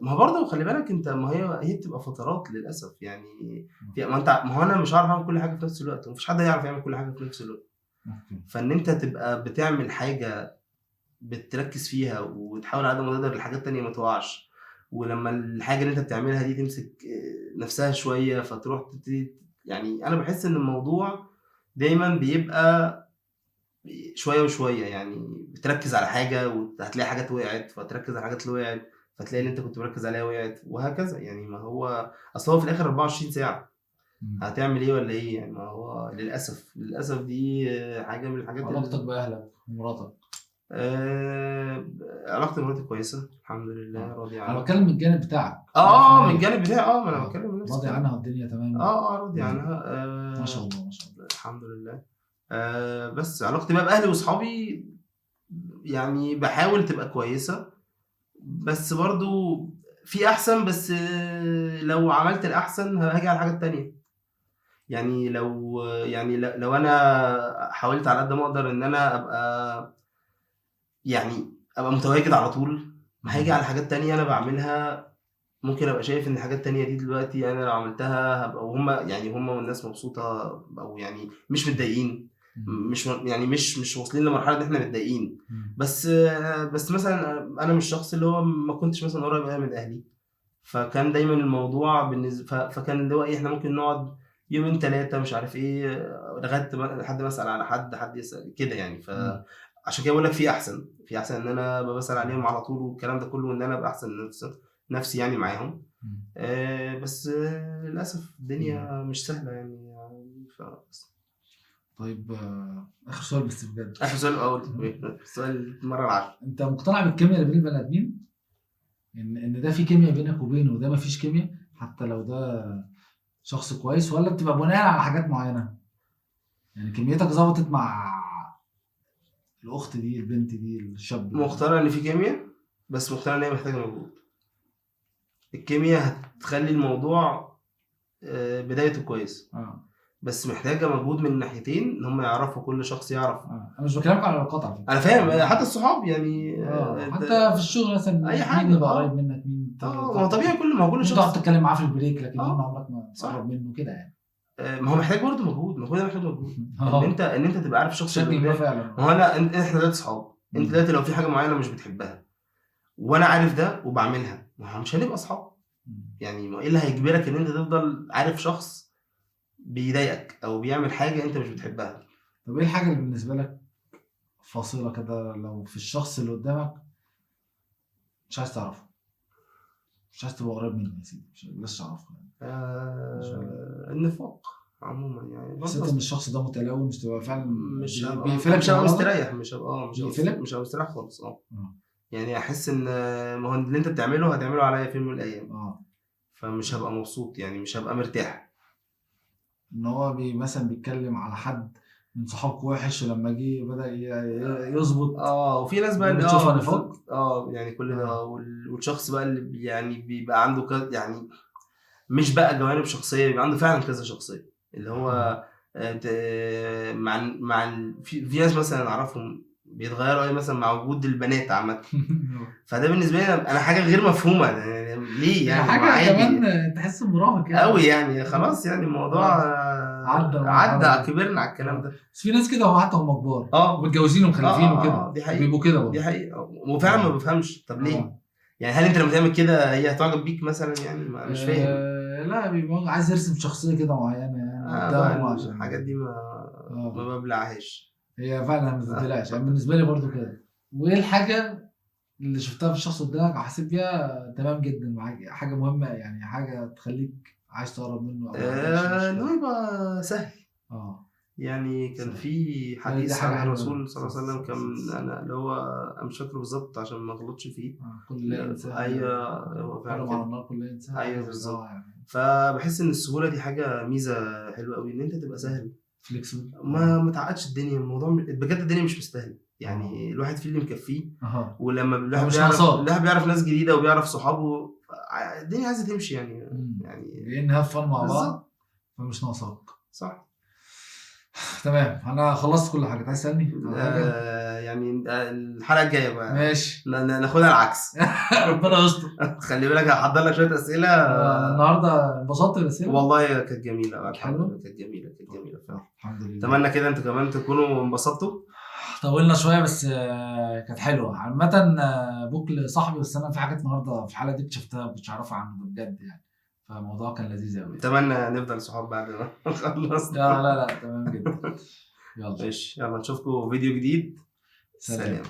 ما هو برضه خلي بالك انت، ما هي بتبقى فترات للأسف يعني. ما هو انا مش عارف اعمل كل حاجة في نفس الوقت، ومفيش حد يعرف يعمل كل حاجة في نفس الوقت. فان انت تبقى بتعمل حاجة بتركز فيها وتحاول على قد ما تقدر الحاجات التانية ما تقعش، ولما الحاجة اللي انت بتعملها دي تمسك نفسها شوية فتروح تبتدي. يعني انا بحس ان الموضوع دايما بيبقى شوية وشوية، يعني بتركز على حاجة وهتلاقي حاجات وقعت، فتركز على الحاجات اللي وقعت، فتلاقي اللي انت كنت مركز عليها وقعت، وهكذا. يعني ما هو اصل هو في الاخر 24 ساعة، هتعمل ايه ولا ايه يعني؟ ما هو للأسف دي حاجة من الحاجات. علاقتك بأهلك ومراتك؟ علاقتي بمراتي كويسة الحمد لله، راضي عنها. انا بتكلم من الجانب بتاعك. من الجانب بتاعي. ما انا بتكلم من نفسي. راضي عنها والدنيا تمام؟ راضي عنها. ما شاء الله ما شاء الله، الحمد لله. بس علاقتي بقى بأهلي وصحابي يعني بحاول تبقى كويسة، بس برضو في أحسن. بس لو عملت الأحسن هاجي على حاجات تانية. يعني لو أنا حاولت على قد ما أقدر إن أنا أبقى متواجد على طول، هاجي على حاجات تانية أنا بعملها. ممكن أبقى شايف إن الحاجات التانية دي دلوقتي أنا لو عملتها هبقى، وهم والناس مبسوطة، أو يعني مش متضايقين. مش واصلين لمرحلة إن إحنا متضايقين. بس مثلا أنا مش الشخص اللي هو ما كنتش مثلا قريب من أهلي، فكان دايما الموضوع بالنسبة فكان اللي هو إيه، إحنا ممكن نقعد يومين 3 مش عارف إيه، لغاية لحد ما أسأل على حد يسأل كده يعني. عشان كده بقول لك في أحسن إن أنا بسأل عليهم على طول والكلام ده كله، وإن أنا أبقى أحسن نفسي يعني معاهم. بس للأسف الدنيا مش سهلة يعني. طيب آخر سؤال بس بجد. آخر سؤال سؤال مرة العاشرة. أنت مقتنع بالكيمياء اللي بين البني آدمين؟ إن ده في كيمياء بينك وبينه وده مفيش كيمياء، حتى لو ده شخص كويس، ولا بتبقى بناء على حاجات معينة؟ يعني كميتك ظبطت مع الأخت دي، البنت دي، الشاب ده؟ مقتنع إن في كيمياء، بس مقتنع إن هي محتاجة مجهود. الكيمياء هتخلي الموضوع بدايته كويس، بس محتاجة مجهود من الناحيتين، ان هم يعرفوا، كل شخص يعرف. انا مش بكلمك على العلاقات على فكرة، انا فاهم. حتى الصحاب يعني حتى في الشغل مثلا، اي حاجة مين يبقى قريب منك، مين هو طبيعي كل ما هو كل شخص تقعد تتكلم معاه في البريك، لكن مين عمرك ما تقرب منه كده يعني. ما هو محتاج برضه مجهود. محتاج مجهود ان انت تبقى عارف الشخص اللي فعلا. ما هو احنا دلوقتي صحاب. انت دلوقتي لو في حاجة معينة مش بتحبها وانا عارف ده وبعملها، ما مش هنبقى صحاب يعني. ما ايه اللي هيجبرك ان انت تفضل عارف شخص بيضايقك او بيعمل حاجة انت مش بتحبها؟ طب ايه الحاجة اللي بالنسبة لك فاصلة كده، لو في الشخص اللي قدامك مش عايز تعرفه، مش عايز تبقى قريب منه يا سيدي، مش تعرفه يعني؟ النفاق عموما يعني. حسيت ان الشخص ده متلون، مش تبقى فعلا مش بيقفلك، مش هبقى مستريح، مش هبقى بيقفلك، مستريح خالص. يعني احس ان ما هو اللي انت بتعمله هتعمله عليا في يوم من الايام، فمش هبقى مبسوط، يعني مش هبقى مرتاح. ان هو مثلا بيتكلم على حد من صحابك وحش، ولما جه بدأ يظبط. وفي ناس بقى بتشوفها نفاق. يعني كل ده والشخص بقى اللي يعني بيبقى عنده يعني مش بقى جوانب شخصيه، بيبقى عنده فعلا كذا شخصيه، اللي هو في ناس مثلا اعرفهم بيتغيروا ايه مثلا مع وجود البنات عامه. فده بالنسبه لي انا حاجه غير مفهومه، يعني ليه يعني حاجه كمان تحس مراهق قوي يعني خلاص، يعني الموضوع عدى كبرنا على الكلام ده. بس في ناس كده هو حتى هم كبار ومتجوزين ومخلفين وكده، دي حقيقه، بيبقوا كده برضه. دي حقيقه، وفعلا ما بفهمش طب ليه. يعني هل انت لما تعمل كده هي هتعجب بيك مثلا؟ يعني مش فاهم. لا بيبقى عايز يرسم شخصيه كده معينه يعني قدامهم، عشان الحاجات دي ما ببلعهاش. هي فعلا ما بتبلعش. يعني بالنسبه لي برضو كده. وايه الحاجه اللي شفتها في الشخص قدامك وحسيت بيها تمام جدا معاك، حاجه مهمه يعني، حاجه تخليك عايز تقرب منه؟ انه يبقى سهل. يعني كان في حديث عن الرسول صلى الله عليه وسلم، كان انا اللي هو مش فاكره بالظبط عشان ما اغلطش فيه. كل انسان هو فعلا على النار كل انسان. بالظبط. فبحس ان السهوله دي حاجه ميزه حلوه قوي، ان انت تبقى سهل فليكسبل، ما تعقدش الدنيا. الموضوع بجد الدنيا مش مستاهله، يعني الواحد فيه اللي مكفيه. ولما الواحد بيعرف ناس جديده وبيعرف صحابه، الدنيا عايزه تمشي يعني. يعني نهاف فن مع بعض، فمش ناقصك. صح. تمام، انا خلصت كل حاجه. عايز تسالني يعني الحلقه الجايه بقى ماشي ناخدها العكس. ربنا يستر. خلي بالك هحضر لك شويه اسئله. النهارده انبسطت بالاسئله والله، كانت جميله. حلوه، كانت جميله فعلا. الحمد لله. اتمنى كده انتوا كمان تكونوا انبسطتوا. طولنا شويه بس كانت حلوه عامه. بوكل صاحبي، بس انا في حاجات النهارده في الحلقه دي اكتشفتها ما كنتش اعرفها عنه بجد يعني، فالموضوع كان لذيذ قوي. اتمنى نفضل صحاب بعد ما نخلص. لا تمام جدا. يلا ماشي، يلا نشوفكم فيديو جديد. سلام.